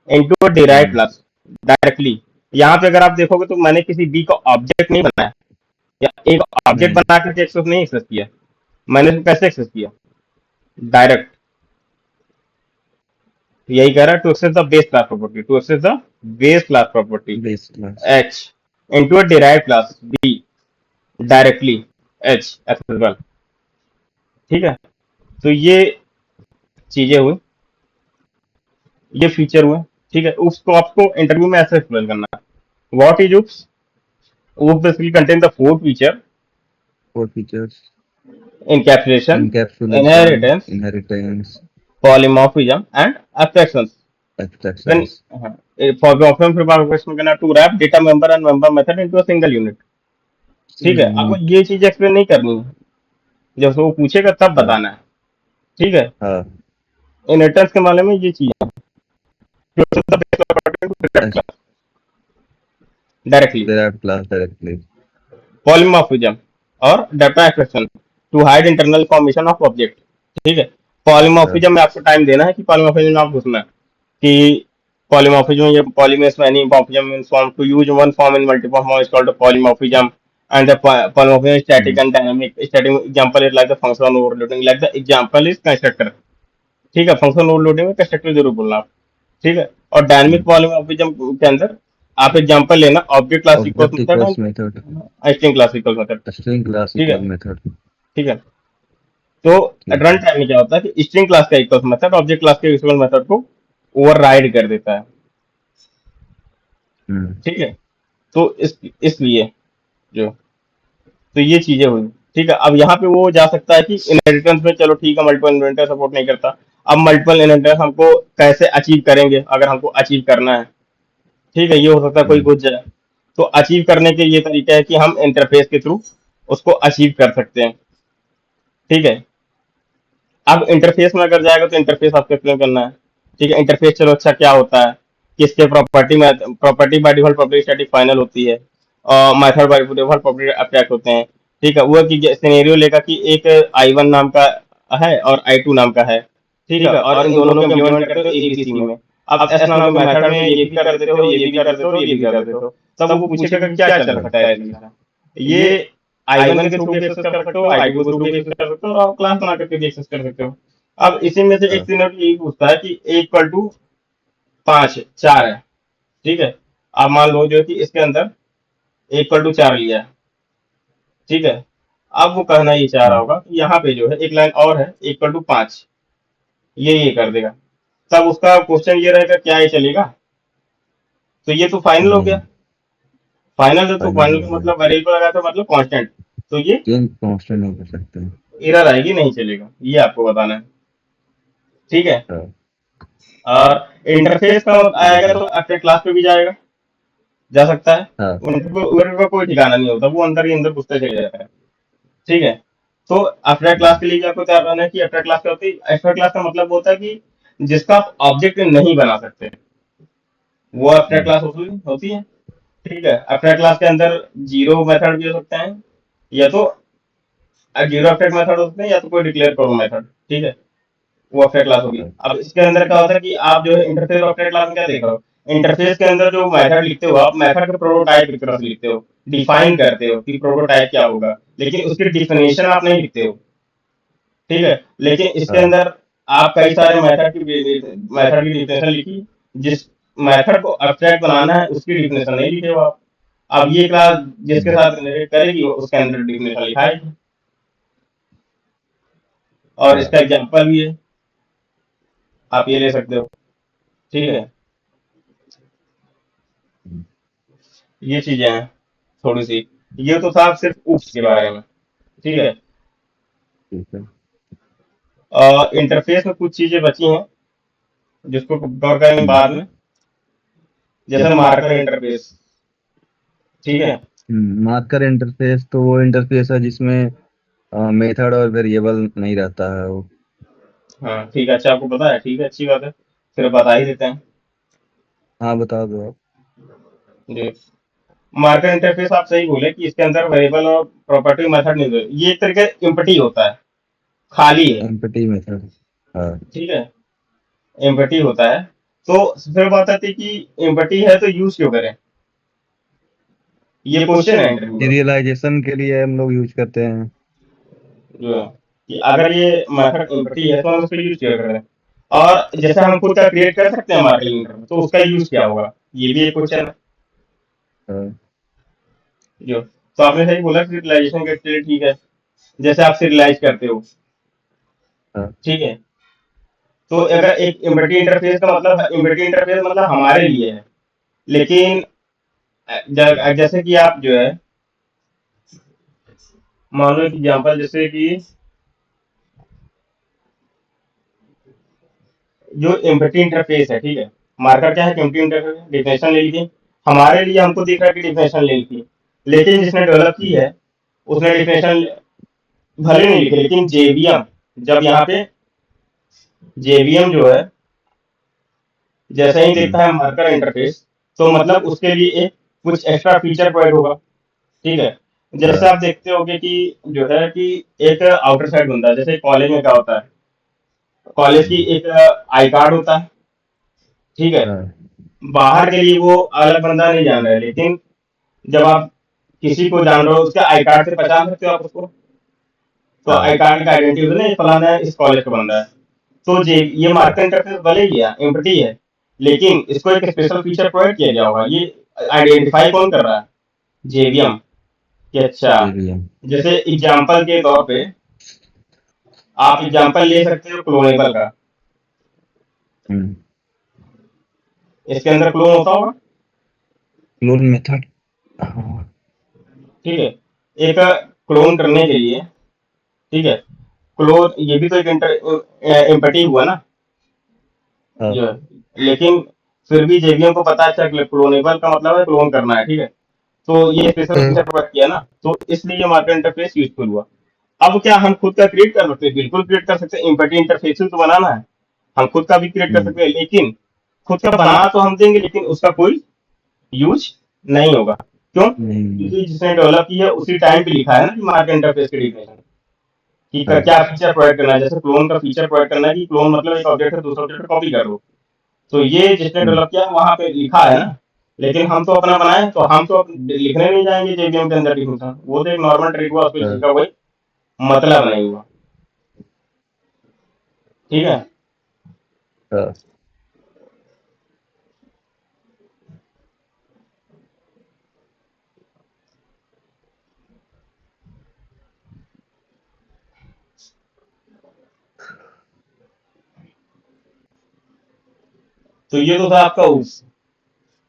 into a derive hmm, class directly. यहाँ पे अगर आप देखोगे तो मैंने किसी बी का ऑब्जेक्ट नहीं बनाया, या एक ऑब्जेक्ट नहीं, बना करके एक्सेस नहीं एक्सेस किया। मैंने इसको कैसे एक्सेस किया? डायरेक्ट। यही कह रहा है, to access the base class property, to access the base class property base class. H into a derive class be directly H accessible. ठीक है। तो ये चीजें हुई, ये फीचर हुए। ठीक है। उसको आपको इंटरव्यू में ऐसे एक्सप्लेन करना है। What is oops? oops basically contain the four feature: four features. encapsulation, encapsulation, inheritance, inheritance, polymorphism and abstractions. When abstractions. for the option preparation करना to wrap data member and member method into a single unit। ठीक है। Single आपको unit. ये चीज explain नहीं करनी है, जब वो पूछेगा तब हाँ, बताना है। ठीक है। हाँ, इनहेरिटेंस के मामले में ये चीज directly. derived class directly। Polymorphism और data extraction to hide internal information of object. ठीक है। हाँ, पॉलीमॉर्फिज्म में आपको टाइम देना है कि पॉलीमॉर्फिज्म में आप घुसना है। कि polymorphism या polymers many morphism means form to use one form in multiple form is called a polymorphism and the polymorphism is static hmm, and dynamic. Static example is like the functional overloading, like the example is constructor. ठीक है, functional overloading में constructor जरूर बोलना आप। ठीक है, और dynamic हम्म। Polymorphism के अंदर आप एग्जांपल लेना object class equals object method equals method, and string class equals method. String class ठीक है, इक्वल मेथड। ठीक है। तो ठीक रन है। टाइम में क्या होता है कि स्ट्रिंग क्लास का इक्वल्स मेथड ऑब्जेक्ट क्लास के इक्वल मेथड को ओवरराइड कर देता है। हम्म। ठीक है, तो इसलिए जो, तो ये चीजें हुई। ठीक है, अब यहाँ पे वो जा सकता है कि इनहेरिटेंस में चलो ठीक है मल्टीपल इनहेरिटेंस सपोर्ट नहीं करता। अब मल्टीपल इनहेरिटेंस हमको कैसे अचीव करेंगे, अगर हमको अचीव करना है। ठीक है, ये हो सकता है कोई हम्म। पूछ जाए। तो अचीव करने के ये तरीका है कि हम इंटरफेस के थ्रू उसको अचीव कर सकते हैं। ठीक है, अब इंटरफेस में अगर जाएगा तो इंटरफेस आपको एक्सप्लेन करना है। ठीक है, इंटरफेस चलो अच्छा क्या होता है, किसके प्रॉपर्टी में, property by default property static final होती है और method by default property attack होते हैं। ठीक है, वो कि सिनेरियो लेगा कि एक आई वन नाम का है और आई टू नाम का है। ठीक है, और इन दोनों को इम्प्लीमेंट करते हो एक ही सी में। अब एस नाम के मेथड में ये भी कर देते हो, ये भी कर देते हो और ये भी कर देते हो। तब वो पूछेगा कि क्या चल सकता है इसमें। ये आई वन के थ्रू भी एक्सेस कर सकते हो, आई टू के थ्रू भी एक्सेस कर सकते हो और क्लास बना करके भी एक्सेस कर सकते हो। अब इसी में से एक हाँ। सिनेरियो यही पूछता है कि ए इक्वल टू 5 4 है। ठीक है, आप मान लो जो है कि इसके अंदर ए इक्वल टू 4 लिया है। ठीक है, अब वो कहना ये चाह रहा हम्म। होगा कि यहाँ पे जो है एक लाइन और है ए इक्वल टू 5, ये कर देगा। तब उसका क्वेश्चन ये रहेगा क्या ये चलेगा। तो ये तो फाइनल हो गया। नहीं, फाइनल है तो फाइनल फाइनल हो का गया। मतलब वेरिएबल लगा तो मतलब कांस्टेंट। तो ये चेंज कांस्टेंट नहीं कर सकते हैं। एरर आएगी, नहीं चलेगा, ये आपको बताना है। ठीक है, हाँ। और इंटरफेस का आएगा तो अपने क्लास पे भी जाएगा, जा सकता है। हाँ। उनका कोई ठिकाना नहीं होता, वो अंदर ही अंदर घुसते चले जाता है। ठीक है, तो एब्स्ट्रैक्ट क्लास हम्म। के लिए भी आपको तैयार रहना है कि एब्स्ट्रैक्ट क्लास क्या होती है। एब्स्ट्रैक्ट क्लास का मतलब होता है कि जिसका आप ऑब्जेक्ट नहीं बना सकते, वो एब्स्ट्रैक्ट हम्म। क्लास होती है। ठीक है, एब्स्ट्रैक्ट क्लास के अंदर जीरो मेथड भी हो सकते हैं, या तो जीरो एब्स्ट्रैक्ट मेथड हो सकते हैं, या तो कोई डिक्लेयर करो मेथड। ठीक है, वो ऑब्जेक्ट क्लास होगी। हाँ। अब इसके अंदर क्या होता है कि आप जो है इंटरफेस ऑब्जेक्ट क्लास में क्या देख रहे हो, इंटरफेस के अंदर जो मेथड लिखते हो आप मेथड के प्रोटोटाइप की तरह से लिखते हो, डिफाइन करते हो कि प्रोटोटाइप क्या होगा, लेकिन उसकी डिफिनेशन आप नहीं लिखते हो। ठीक है, लेकिन इसके हाँ। अंदर आप कई सारे मेथड की डिफिनेशन लिखी, जिस मेथड को अब्स्ट्रैक्ट बनाना है उसकी डिफिनेशन नहीं लिखे हो आप। अब ये क्लास जिसके हम्म। साथ जनरेट करेगी उसके अंदर डिफिनेशन लिखा है, और हाँ। इसका एग्जांपल भी है, आप ये ले सकते हो। ठीक है, हम्म। ये चीजें हैं थोड़ी सी। ये तो था सिर्फ उप्स के बारे में। ठीक है, ठीक है। इंटरफेस में कुछ चीजें बची हैं जिसको कवर करेंगे हम्म। बाद में, जैसे मार्कर इंटरफेस। ठीक है, मार्कर इंटरफेस तो वो इंटरफेस है जिसमें मेथड और वेरिएबल नहीं रहता है वो। हाँ ठीक है, अच्छा आपको पता है, ठीक है अच्छी बात है, फिर बता ही देते हैं। हाँ, बता दो आप। जी, मार्कर इंटरफेस आप सही बोले कि इसके अंदर वेरिएबल और प्रॉपर्टी मेथड नहीं होते, ये एक तरीके एम्प्टी होता है, खाली है। Empty method. हाँ। ठीक है, एम्प्टी होता है। तो फिर बात आती है कि एम्प्टी है तो यूज क्यों करें, ये क्वेश्चन है इंटरव्यू का। सीरियलाइजेशन के लिए हम लोग यूज करते हैं। जो है कि अगर ये मेथड एम्प्टी है तो हम उसको यूज क्यों करें, और जैसे हम खुद का क्रिएट कर सकते हैं मार्केटिंग इंटरव्यू, तो उसका यूज क्या होगा, ये भी एक क्वेश्चन है। हाँ। जो, तो आपने सही बोला सीरियलाइजेशन के लिए, ठीक है, जैसे आप सीरियलाइज करते हो। हाँ। ठीक है, तो अगर एक एम्प्टी इंटरफेस का मतलब, एम्प्टी इंटरफेस मतलब हमारे लिए है, लेकिन जैसे कि आप जो है मान लो एग्जांपल, जैसे कि जो एम्प्टी इंटरफेस है, ठीक है, मार्कर क्या है, एम्प्टी इंटरफेस, डिफिनेशन ले लीजिए। हमारे लिए हमको दिख रहा है कि डिफिनेशन ले ली, लेकिन जिसने डेवलप की है उसने डिफिनेशन भले नहीं लिखी, लेकिन जेवीएम, जब यहाँ पे जेवीएम जो है जैसे ही हम्म। देखता है मार्कर इंटरफेस, तो मतलब उसके लिए एक कुछ एक्स्ट्रा फीचर प्रोवाइड होगा। ठीक है, जैसे हाँ। आप देखते होंगे कि जो है कि एक आउटर साइड बनता है, जैसे कॉलेज में क्या होता है, कॉलेज की हम्म। एक आई कार्ड होता है। ठीक है। हाँ बाहर के लिए वो अलग बंदा नहीं जान रहा है, लेकिन जब आप किसी को जान रहे हो उसके आई कार्ड से पहचान सकते हो आप उसको। तो हाँ आई कार्ड का आइडेंटिटी होता है ना, ये फलाना इस कॉलेज का बंदा है। तो ये मार्केट इंटरफेस भले ही है, एम्प्टी है, लेकिन इसको एक स्पेशल फीचर प्रोवाइड किया गया होगा। ये आइडेंटिफाई कौन कर रहा है? जेवीएम। कि अच्छा, JVM। जैसे एग्जाम्पल के तौर पे आप एग्जाम्पल ले सकते हो क्लोनेबल का। हम्म। इसके अंदर क्लोन होता होगा। Clone method. हाँ ठीक है। एक क्लोन करने के लिए, ठीक है, क्लोन ये भी तो एक एम्पटी हुआ ना, हाँ जो है। लेकिन फिर भी जेवीएम को पता है अच्छा क्लोनेबल का मतलब है क्लोन करना है, ठीक है। तो ये स्पेशल फीचर प्रोवाइड किया ना, तो इसलिए ये मार्केट इंटरफेस यूजफुल हुआ। अब क्या हम खुद का क्रिएट कर सकते हैं? बिल्कुल क्रिएट कर सकते हैं, एम्पटी इंटरफेस तो बनाना है, हम खुद का भी क्रिएट कर हम्म। सकते हैं, लेकिन खुद का बना तो हम देंगे, लेकिन उसका कोई यूज नहीं होगा। क्यों? नहीं। क्योंकि जिसने डेवलप किया उसी टाइम पे लिखा है ना कि मार्केट इंटरफेस की डिफिनेशन कि हाँ क्या फीचर प्रोवाइड करना है। जैसे क्लोन का फीचर प्रोवाइड करना है कि क्लोन मतलब एक ऑब्जेक्ट है दूसरे ऑब्जेक्ट कॉपी कर लो। तो ये जिसने हम्म। डेवलप किया वहां पे लिखा है ना, लेकिन हम तो अपना बनाए, तो हम तो लिखने नहीं जाएंगे जेवीएम के अंदर डिफिनेशन। वो तो एक नॉर्मल ट्रिक हुआ, उसको लिखने हाँ का कोई मतलब नहीं हुआ। ठीक है। हाँ। तो ये तो था आपका उस।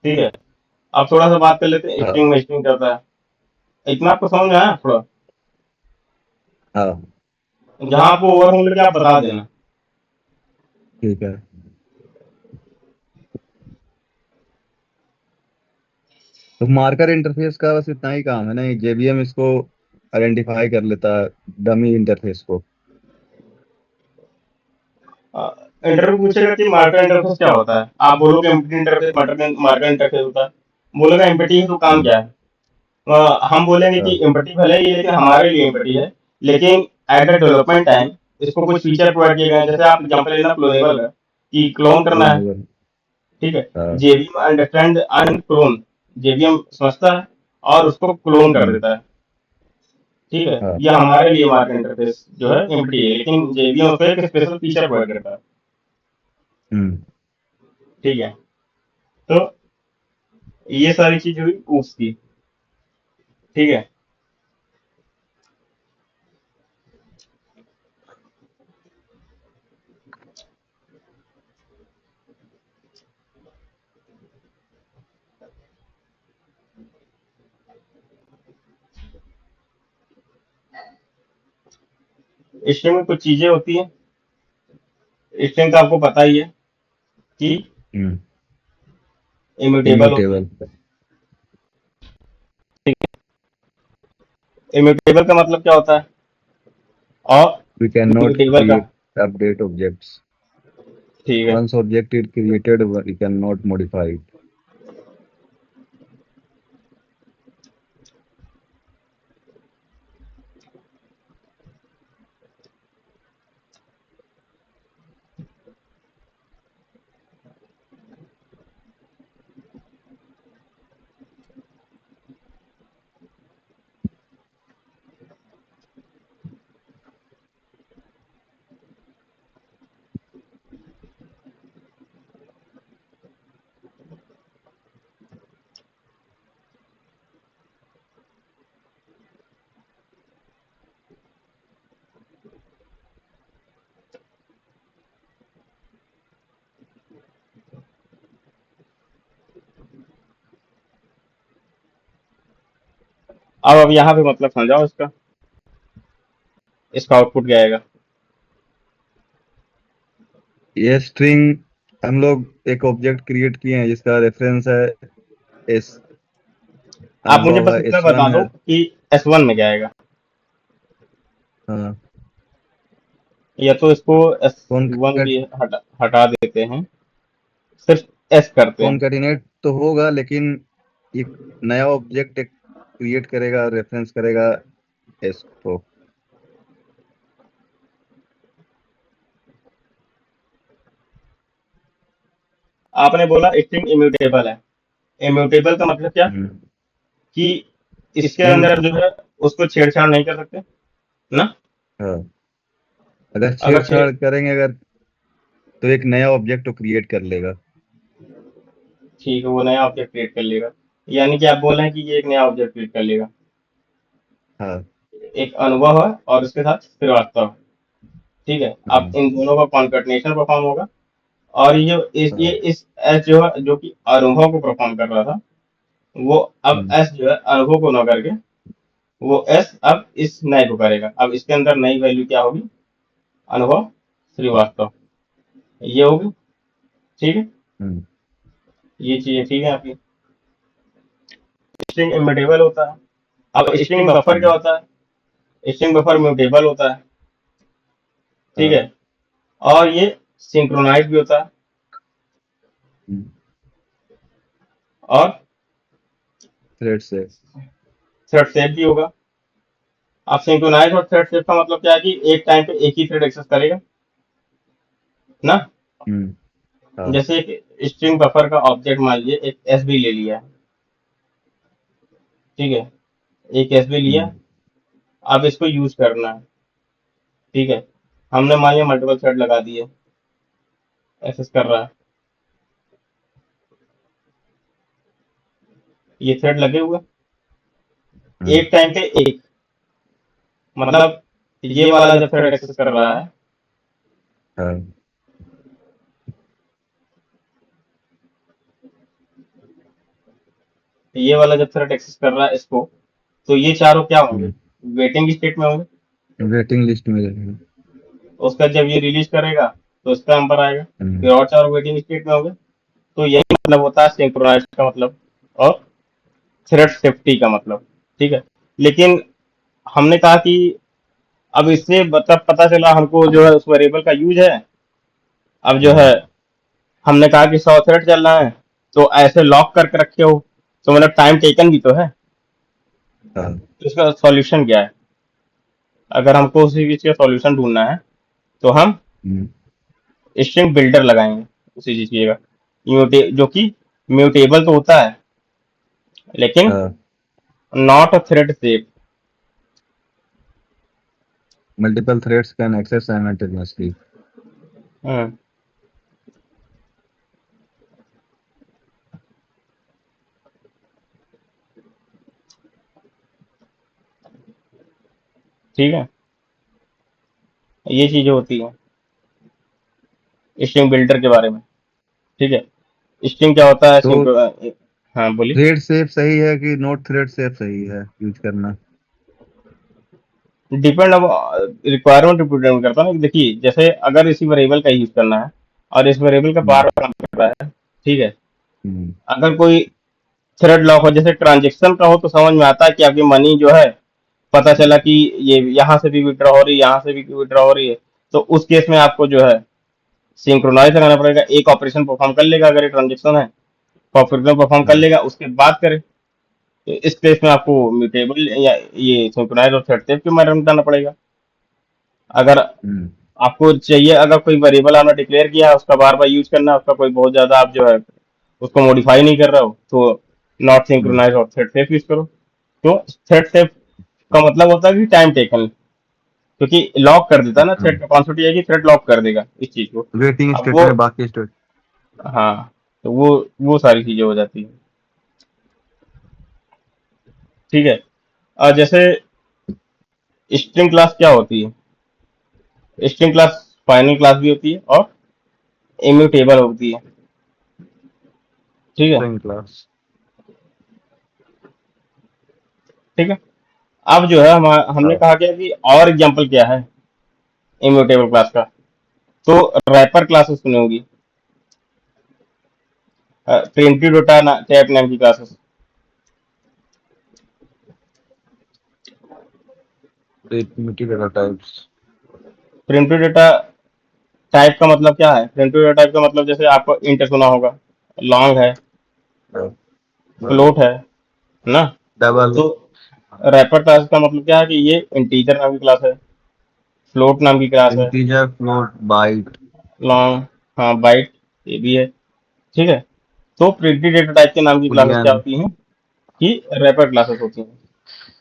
ठीक है। अब थोड़ा सा बात कर लेते हैं हाँ स्ट्रिंग में स्ट्रिंग करता है। इतना आपको समझ में आया थोड़ा? हाँ। जहां आपको ओवर होंगे आप बता देना। ठीक है। तो मार्कर इंटरफेस का बस इतना ही काम है ना, JVM इसको आइडेंटिफाई कर लेता है, डमी इंटरफेस को। इंटरव्यू पूछेगा कि मार्कर इंटरफेस क्या होता है, आप बोलोगे एम्पटी इंटरफेस मार्कर इंटरफेस होता है। बोलेगा एम्पटी है तो काम हम्म। क्या है? हम बोलेंगे कि हाँ एम्पटी भले ही है, लेकिन हमारे लिए एम्पटी है, लेकिन एट द डेवलपमेंट टाइम इसको कुछ फीचर प्रोवाइड किए गए हैं। जैसे आप एग्जांपल लेना क्लोनेबल का, कि क्लोन करना है। क्लोनेबल। ठीक है। हाँ। JVM understand and clone, JVM समझता है और उसको क्लोन कर हम्म। देता है। ठीक है। हाँ। ये हमारे लिए मार्केट इंटरफेस जो है एम्पटी है, लेकिन जेवीएम उसको एक स्पेशल फीचर प्रोवाइड करता है। हम्म। ठीक है। तो ये सारी चीज हुई ऊप्स की। ठीक है। स्ट्रिंग में कुछ चीजें होती हैं। स्ट्रिंग का आपको पता ही है कि हम्म। इम्यूटेबल होती है। इम्यूटेबल। इम्यूटेबल का मतलब क्या होता है? और We cannot इम्यूटेबल का, create update objects. ठीक है। Once object is created, we cannot modify it. अब यहाँ पे मतलब समझाओ इसका, इसका आउटपुट क्या आएगा? ये स्ट्रिंग हम लोग एक ऑब्जेक्ट क्रिएट किए हैं जिसका रेफरेंस है एस। मान आप लो मुझे बस इतना S1 बता है। दो कि S1 में क्या आएगा। हाँ। या तो इसको कौन S1 भी हटा देते हैं, सिर्फ S करते हैं। कॉनकैटिनेट तो होगा, लेकिन एक नया ऑब्जेक्ट एक क्रिएट करेगा, रेफरेंस करेगा एस को। आपने बोला स्ट्रिंग इम्यूटेबल है। इम्यूटेबल का मतलब क्या हम्म, कि इसके स्ट्रिंग। अंदर जो है उसको छेड़छाड़ नहीं कर सकते ना। हाँ, अगर अगर छेड़ छेड़छाड़ करेंगे अगर, तो एक नया ऑब्जेक्ट तो क्रिएट कर लेगा। ठीक है, वो नया ऑब्जेक्ट क्रिएट कर लेगा। यानी कि आप बोल रहे हैं कि ये एक नया ऑब्जेक्ट क्रिएट कर लेगा। हाँ। एक अनुभव है और उसके साथ श्रीवास्तव, ठीक है। अब हम्म, इन दोनों का कॉन्कर्डिनेशन परफॉर्म होगा। और ये हाँ। इस एस जो है जो कि अनुभव को परफॉर्म कर रहा था, वो अब हम्म, एस जो है अनुभव को ना करके वो एस अब इस नए को करेगा। अब इसके अंदर नई वैल्यू क्या होगी? अनुभव श्रीवास्तव, ये होगी। ठीक है, हम्म, ये चीजें ठीक है आपकी। स्ट्रिंग इम्यूटेबल होता है। अब स्ट्रिंग बफर क्या हम्म, होता है? स्ट्रिंग बफर म्यूटेबल होता है, ठीक हाँ। है। और ये सिंक्रोनाइज भी होता है हम्म, और थ्रेड से। थ्रेड सेफ भी होगा। अब सिंक्रोनाइज और थ्रेड सेफ का मतलब क्या है कि एक टाइम पे एक ही थ्रेड एक्सेस करेगा ना। हम्म, हाँ। जैसे एक स्ट्रिंग बफर का ऑब्जेक्ट मान लीजिए एक एसबी ले लिया है, ठीक है। एक एसबी लिया, हम्म, अब इसको यूज करना है, ठीक है। हमने मान लिया मल्टीपल थ्रेड लगा दिए, एक्सेस कर रहा है, ये थ्रेड लगे हुए हम्म, एक टाइम पे एक, मतलब ये वाला जब थ्रेड एक्सेस कर रहा है, हाँ। ये वाला जब थ्रेड एक्सेस कर रहा है इसको, तो ये चारों क्या होंगे? हम्म, वेटिंग स्टेट में होंगे। वेटिंग लिस्ट में रहेगा। उसका जब ये रिलीज करेगा तो इसका नंबर आएगा, हम्म, फिर और चारों वेटिंग स्टेट में होंगे। तो यही मतलब होता है सिंक्रोनाइज का मतलब और थ्रेड सेफ्टी का मतलब, ठीक है। लेकिन हमने कहा कि अब इससे मतलब पता चला हमको जो है उस वेरिएबल का यूज है। अब जो है हम्म, हमने कहा कि 100 थ्रेड चल रहा है, तो ऐसे लॉक करके रखे हो तो मतलब टाइम टेकन भी तो है। हाँ। तो इसका सॉल्यूशन क्या है? अगर हमको उसी चीज का सॉल्यूशन ढूंढना है तो हम हम्म, स्ट्रिंग बिल्डर लगाएंगे उसी चीज की जगह। जो कि म्यूटेबल तो होता है लेकिन हाँ। Not a thread safe. Multiple threads can access simultaneously. Hmm, ठीक है, ये चीजें होती है स्ट्रिंग बिल्डर के बारे में, ठीक है। स्ट्रिंग क्या होता है तो हाँ बोलिए। थ्रेड सेफ सही है कि नोट थ्रेड सेफ सही है यूज करना? डिपेंड अब रिक्वायरमेंट डिपेंड करता है ना कि देखिए जैसे अगर इसी वेरिएबल का यूज करना है और इस वेरिएबल का बार हम्म, बार काम कर रहा है, ठीक है। हम्म, अगर कोई थ्रेड लॉक हो जैसे ट्रांजेक्शन का हो तो समझ में आता है कि आपकी मनी जो है पता चला कि ये यहाँ से भी विड्रॉ हो रही है, यहाँ से भी विड्रॉ हो रही है। तो उस केस में आपको जो है सिंक्रोनाइज लगाना पड़ेगा। एक ऑपरेशन परफॉर्म कर लेगा अगर ये ट्रांजेक्शन है, ऑपरेशन परफॉर्म कर हाँ। लेगा उसके बाद करे। तो इस केस में आपको म्यूटेबल या ये सिंक्रोनाइज और थ्रेड सेफ के बारे में बताना पड़ेगा। अगर हम्म, आपको चाहिए, अगर कोई वेरिएबल आपने डिक्लेयर किया है उसका बार बार यूज करना है, उसका कोई बहुत ज्यादा आप जो है उसको मॉडिफाई नहीं कर रहे हो, तो नॉट हम्म, सिंक्रोनाइज और थ्रेड सेफ यूज करो। तो थ्रेड सेफ का मतलब होता है कि टाइम टेकन, क्योंकि लॉक कर देता है ना, थ्रेड हाँ। का कॉन्सेप्ट ये है कि थ्रेड लॉक कर देगा इस चीज को। वेटिंग अब स्टेट वो में बाकी स्टेट। हाँ, तो वो सारी चीजें हो जाती है, ठीक है। और जैसे स्ट्रिंग क्लास क्या होती है? स्ट्रिंग क्लास फाइनल क्लास भी होती है और इम्यूटेबल होती है, ठीक है। String class. ठीक है, अब जो है हमने हाँ। कहा क्या कि और एग्जांपल क्या है इम्यूटेबल क्लास का? तो रैपर क्लासेस सुनी होगी, प्रिंटिव डेटा टाइप नाम की classes. Primitive data types. Primitive data type का मतलब क्या है? प्रिंटिव डेटा टाइप का मतलब जैसे आपको इंट सुना होगा, लॉन्ग है, फ्लोट है ना। डबल। तो रैपर क्लास का मतलब क्या है कि ये इंटीजर नाम की क्लास है, फ्लोट नाम की क्लास है, इंटीजर फ्लोट बाइट। लॉन्ग, हाँ बाइट ये भी है, ठीक है। तो प्रिटी डेटा टाइप के नाम की क्लासेस क्या बुलियन। होती हैं कि रैपर क्लासेस होती हैं।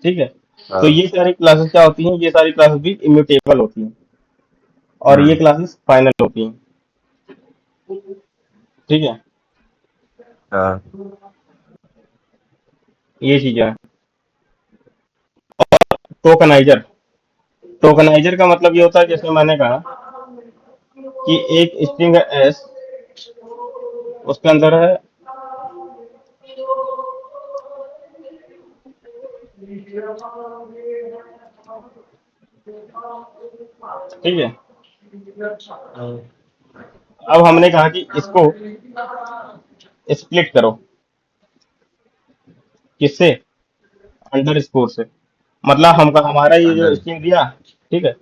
ठीक है। तो हाँ। ये सारी क्लासेस क्या होती हैं, ये सारी क्लासेस भी इम्यूटेबल होती हैं और ये हम्म। क्लासेस फाइनल होती हैं। ठीक है। हाँ। ये चीजें हैं। टोकनाइजर, टोकनाइजर का मतलब ये होता है, जैसे मैंने कहा कि एक स्ट्रिंग है एस, उसके अंदर है ठीक है। अब हमने कहा कि इसको स्प्लिट करो, किससे, अंडर स्कोर से। मतलब हमका हमारा ये जो अंदर। स्ट्रिंग दिया, ठीक है,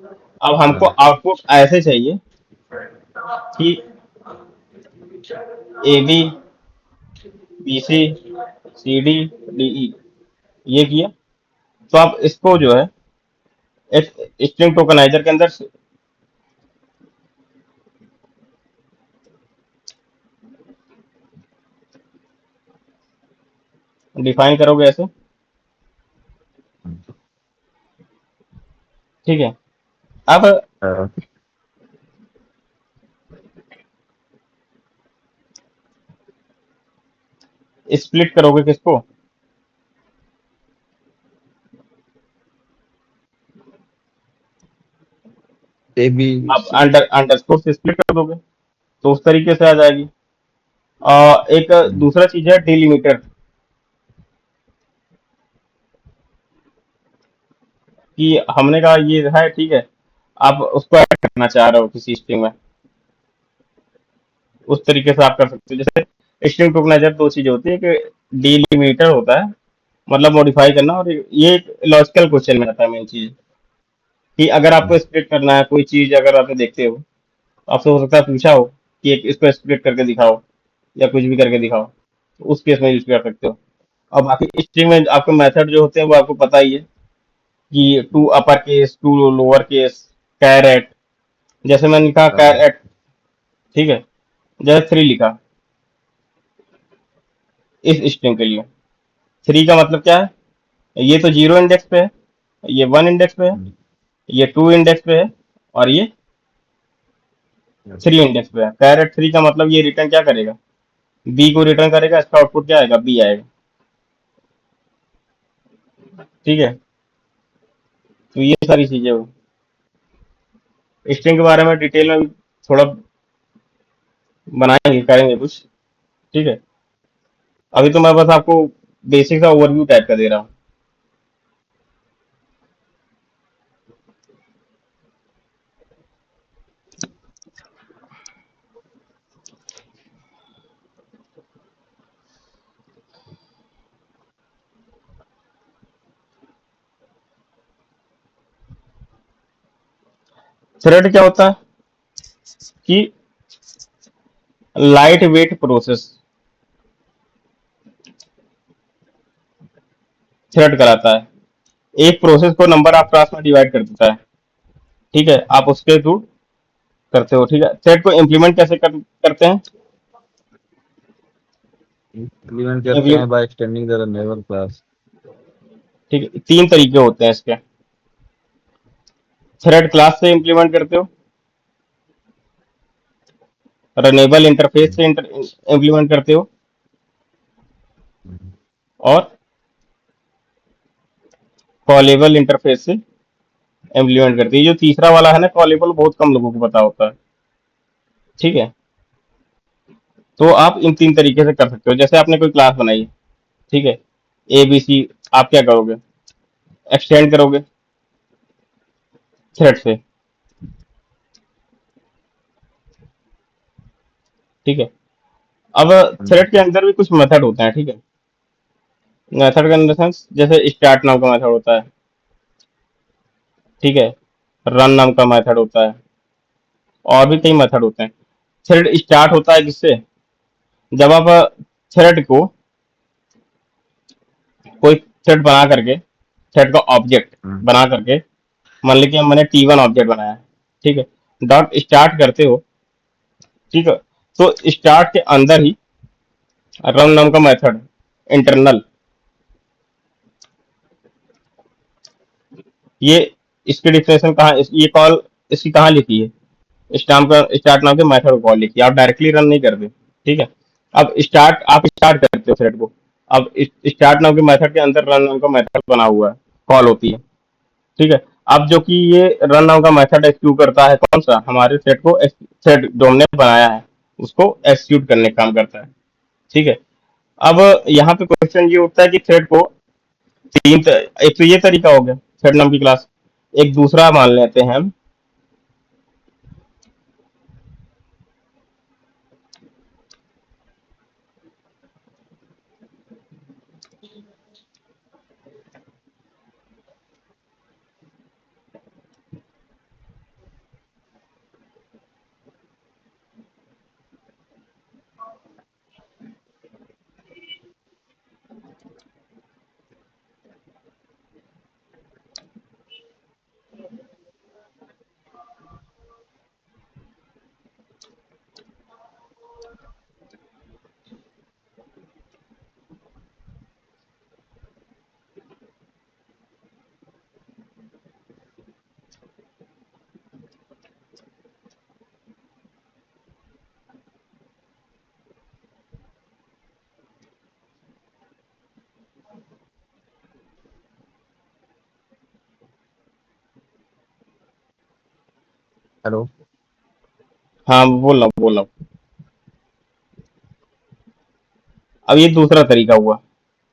अब हमको हाँ। आउटपुट ऐसे चाहिए कि A B, B C, C D, D E, ये किया। तो आप इसको जो है एक स्ट्रिंग टोकनाइजर के अंदर डिफाइन करोगे ऐसे। ठीक है। अब हाँ। स्प्लिट करोगे किसको, ए बी आप सी। अंडरस्कोर से स्प्लिट कर दोगे, तो उस तरीके से आ जाएगी। एक दूसरा चीज है डिलीमीटर, कि हमने कहा ये है, ठीक है, आप उसको ऐड करना चाह रहे हो किसी स्ट्रिंग में, उस तरीके से आप कर सकते हो। जैसे स्ट्रिंग टोकनाइजर दो चीजें होती है, कि डिलीमीटर होता है, मतलब मॉडिफाई करना, और ये एक लॉजिकल क्वेश्चन में आता है मेन चीज, कि अगर आपको स्प्लिट करना है कोई चीज, अगर आप देखते हो, आपसे हो सकता है पूछा हो कि एक इसको स्प्लिट करके दिखाओ या कुछ भी करके दिखाओ, तो उस केस में यूज कर सकते हो। और बाकी स्ट्रिंग में आपके मेथड जो होते हैं वो आपको पता ही है, कि to upper case, to lower case, char at. जैसे मैंने लिखा कैर हाँ। एट, ठीक है, जैसे थ्री लिखा इस स्ट्रिंग के लिए, थ्री का मतलब क्या है, ये तो जीरो इंडेक्स पे है, ये वन इंडेक्स पे है, ये टू इंडेक्स पे है, और ये थ्री इंडेक्स पे है। कैर एट थ्री का मतलब ये रिटर्न क्या करेगा, बी को रिटर्न करेगा, इसका आउटपुट क्या आएगा, बी आएगा। ठीक है। तो ये सारी चीजें हुई। स्ट्रिंग के बारे में डिटेल में थोड़ा बनाएंगे, करेंगे कुछ। ठीक है। अभी तो मैं बस आपको बेसिक सा ओवरव्यू टाइप का दे रहा हूँ। थ्रेड क्या होता है कि लाइट वेट प्रोसेस थ्रेड कराता है, एक प्रोसेस को नंबर ऑफ टास्क में डिवाइड कर देता है। ठीक है, आप उसके थ्रू करते हो। ठीक है, थ्रेड को इम्प्लीमेंट कैसे करते हैं, इम्प्लीमेंट करते इम्प्लीमेंट, हैं by extending the runnable class. ठीक है, तीन तरीके होते हैं इसके। थ्रेड क्लास से इम्प्लीमेंट करते हो, रनेबल इंटरफेस से इम्प्लीमेंट करते हो, और कॉलेबल इंटरफेस से इम्प्लीमेंट करते हो। ये जो तीसरा वाला है ना, कॉलेबल, बहुत कम लोगों को पता होता है। ठीक है। तो आप इन तीन तरीके से कर सकते हो। जैसे आपने कोई क्लास बनाई है, ठीक है, ए बी सी, आप क्या करोगे, एक्सटेंड करोगे थ्रेड से। ठीक है। अब थ्रेड के अंदर भी कुछ मेथड होते हैं। ठीक है, मेथड का इन द सेंस, जैसे स्टार्ट नाम का मेथड होता है, ठीक है, रन नाम का मेथड होता है, और भी कई मेथड होते हैं। थ्रेड स्टार्ट होता है किससे, जब आप थ्रेड को, कोई थ्रेड बना करके, थ्रेड का ऑब्जेक्ट बना करके, मान लीजिए कि मैंने टी वन ऑब्जेक्ट बनाया है, ठीक है, डॉट स्टार्ट करते हो। ठीक है। तो स्टार्ट के अंदर ही रन नाम का मेथड इंटरनल, ये इसकी डिफिनेशन कहाँ, ये कॉल इसकी कहाँ लिखी है, स्टार्ट नाम के मेथड को कॉल लिखी है, आप डायरेक्टली रन नहीं करते। ठीक है, अब आप स्टार्ट करते हो थ्रेड को, अब स्टार्ट नाम के मेथड के अंदर रन नाम का मेथड बना हुआ है, कॉल होती है। ठीक है, अब जो कि ये रन नाम का मेथड एक्सिक्यूट करता है, कौन सा, हमारे थ्रेड जो हमने बनाया है उसको एक्सिक्यूट करने का काम करता है। ठीक है, अब यहाँ पे क्वेश्चन ये उठता है कि थ्रेड को एक तो ये तरीका हो गया थ्रेड नाम की क्लास, एक दूसरा मान लेते हैं हम। हेलो। हाँ, बोल रहा हूँ। अब ये दूसरा तरीका हुआ,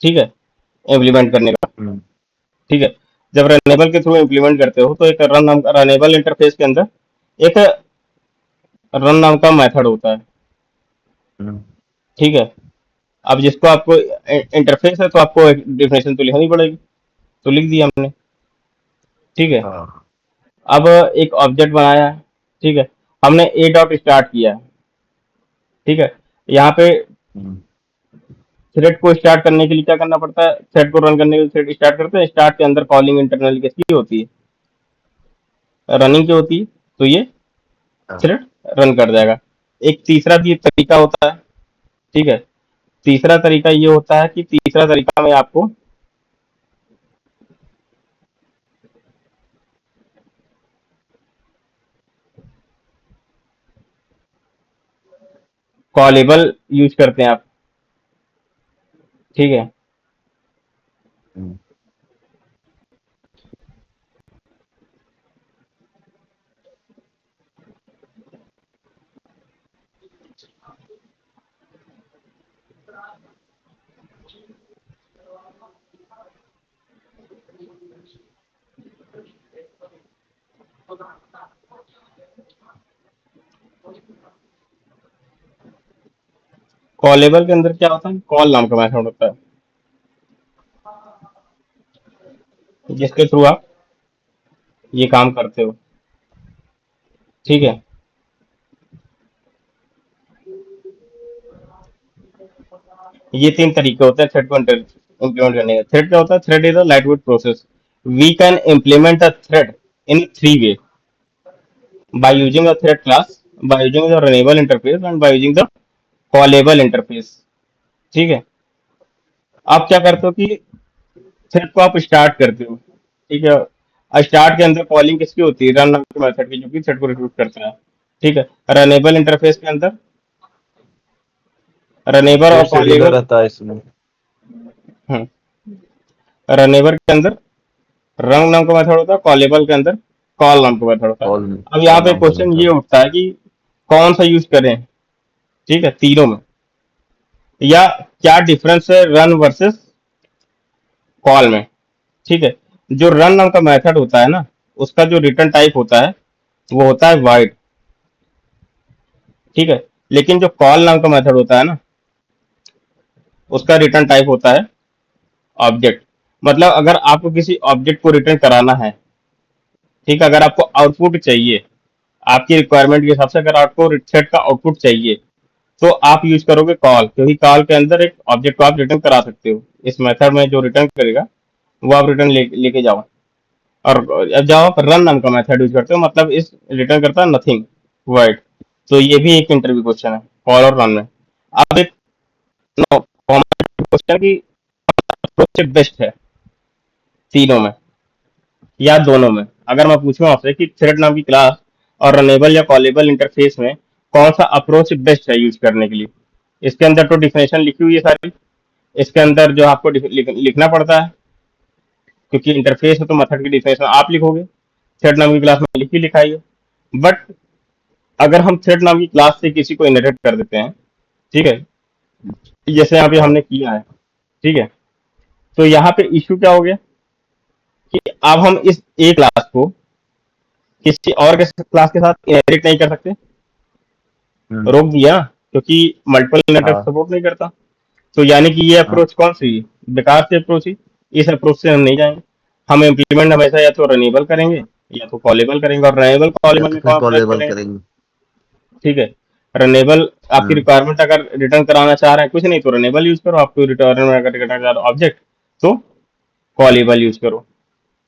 ठीक है, इम्प्लीमेंट करने का। हम्म। ठीक है, जब रनेबल के थ्रू इम्प्लीमेंट करते हो तो एक रनेबल इंटरफेस के अंदर एक रन नाम का मेथड होता है। हम्म। ठीक है, अब जिसको आपको इंटरफेस है तो आपको एक डिफिनेशन तो लिखनी पड़ेगी, तो लिख दिया हमने। ठीक है, हाँ। अब एक ऑब्जेक्ट बनाया है। ठीक है, हमने ए डॉट स्टार्ट किया है। ठीक है, यहाँ पे हम्म। थ्रेड को स्टार्ट करने के लिए क्या करना पड़ता है, थ्रेड को रन करने के लिए थ्रेड स्टार्ट करते हैं, स्टार्ट के अंदर कॉलिंग इंटरनली किसकी होती है, रनिंग की होती है, तो ये हाँ। थ्रेड रन कर जाएगा। एक तीसरा भी तरीका होता है। ठीक है, तीसरा तरीका ये होता है कि तीसरा तरीका में आपको कॉलेबल यूज करते हैं आप। ठीक है, हम्म। कॉलेबल के अंदर क्या होता है, कॉल नाम का मेथड होता है, जिसके थ्रू आप ये काम करते हो। ठीक है, ये तीन तरीके होते हैं थ्रेड को इम्प्लीमेंट करने का। थ्रेड क्या होता है, thread is a light weight process, we can implement a thread in three way, by using a thread class, by using the runnable interface and by using the callable interface। ठीक है, आप क्या करते हो कि थ्रेड को आप start करते हो। ठीक है, स्टार्ट के अंदर कॉलिंग किसकी होती है, रन नाम के मेथड की, जो कि थ्रेड को रिक्रूट करता है। ठीक है, रनेबल इंटरफेस के अंदर रनेबर और थ्रेड से जुड़ा कॉलेबल, रहता है इसमें। रनेबर के अंदर रन नाम का मेथड होता है, कॉलेबल के अंदर कॉल नाम का मेथड होता है। कॉल अब यहाँ कॉल पे नाम का क्वेश्चन ये मेथड। उठता है कि कौन सा यूज करें। ठीक है, तीनों में, या क्या डिफरेंस है रन वर्सेस कॉल में। ठीक है, जो रन नाम का मेथड होता है ना, उसका जो रिटर्न टाइप होता है वो होता है वाइड। ठीक है, लेकिन जो कॉल नाम का मेथड होता है ना, उसका रिटर्न टाइप होता है ऑब्जेक्ट। मतलब अगर आपको किसी ऑब्जेक्ट को रिटर्न कराना है, ठीक है, अगर आपको आउटपुट चाहिए, आपकी रिक्वायरमेंट के हिसाब से अगर आपको थ्रेड का आउटपुट चाहिए, तो आप यूज करोगे कॉल, क्योंकि कॉल के अंदर एक ऑब्जेक्ट को आप रिटर्न करा सकते हो। इस मेथड में जो रिटर्न करेगा वो आप रिटर्न लेके जाओ। और अब जब आप रन नाम का मेथड यूज करते हो, मतलब इस रिटर्न करता है नथिंग, वर्ड। तो ये भी एक इंटरव्यू क्वेश्चन है, कॉल और रन में। अब एक क्वेश्चन की अप्रोच बेस्ट है तीनों में या दोनों में। अगर मैं पूछूं आपसे कि थ्रेड नाम की क्लास और रनेबल या कॉलेबल इंटरफेस में कौन सा अप्रोच बेस्ट है यूज करने के लिए, इसके अंदर तो डिफिनेशन लिखी हुई है सारी, इसके अंदर जो आपको लिखना पड़ता है, क्योंकि इंटरफेस है तो मेथड की डिफिनेशन आप लिखोगे, थ्रेड नाम की क्लास में लिखी लिखाई है। बट अगर हम थ्रेड नाम की क्लास से किसी को इनहेरिट कर देते हैं, ठीक है, जैसे यहाँ पे हमने हाँ किया है, ठीक है, तो यहाँ पे इश्यू क्या हो गया कि अब हम इस ए क्लास को किसी और के क्लास के साथ इनहेरिट नहीं कर सकते, हम्म, रोक दिया, क्योंकि मल्टीपल नेटवर्क हाँ सपोर्ट नहीं करता। तो यानी कि ये हाँ अप्रोच कौन सी बेकार से अप्रोच ही, इस अप्रोच से हम नहीं जाएंगे। हम इम्प्लीमेंट हमेशा या तो रनेबल करेंगे या तो कॉलेबल करेंगे, और रनेबल या कॉलेबल तो में फिर कौन अप्लाई कॉलेबल करेंगे, करेंगे। ठीक है। रनेबल आपकी हम्म, रिक्वायरमेंट अगर रिटर्न कराना चाह रहे हैं कुछ नहीं तो रनेबल यूज करो, आपको रिटर्न में अगर रिटर्न करा ऑब्जेक्ट तो कॉलेबल यूज करो,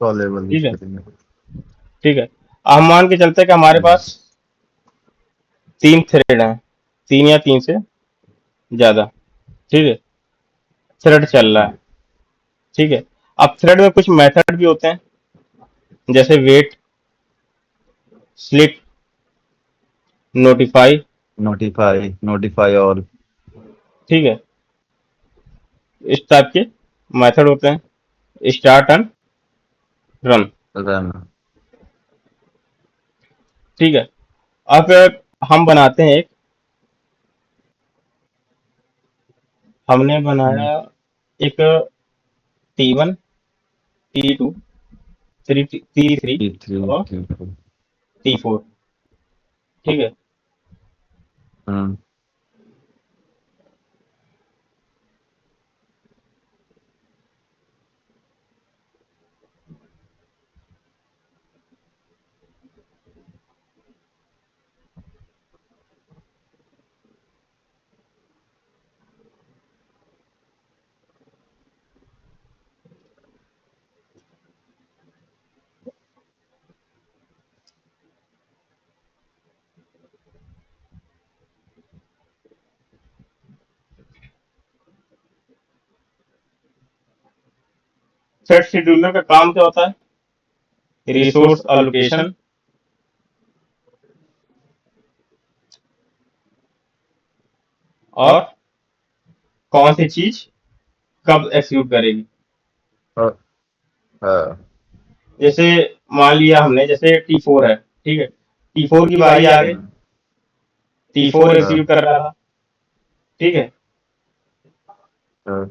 कॉलेबल यूज ठीक है, करेंगे। ठीक है। अब हम मान के चलते हैं कि हमारे हम्म, पास 3 थ्रेड हैं, 3 या 3 से ज्यादा, ठीक है, थ्रेड चल रहा हम्म, है, ठीक है। अब थ्रेड में कुछ मेथड भी होते हैं, जैसे wait, sleep, notify, notify notify और ठीक है, इस टाइप के मेथड होते हैं, स्टार्ट एंड रन, रन। ठीक है। अब हम बनाते हैं एक, हमने बनाया एक T1, T2, T3 T3 और T4। T4, ठीक है। हम्म, थ्रेड शेड्यूलर का काम क्या होता है, रिसोर्स एलोकेशन और कौन सी चीज कब एक्सिक्यूट करेगी। और हाँ, जैसे मान लिया हमने, जैसे T4 है, ठीक है, T4 की बारी आ गई, हम्म, T4 हाँ एक्सिक्यूट कर रहा था, ठीक है। हाँ।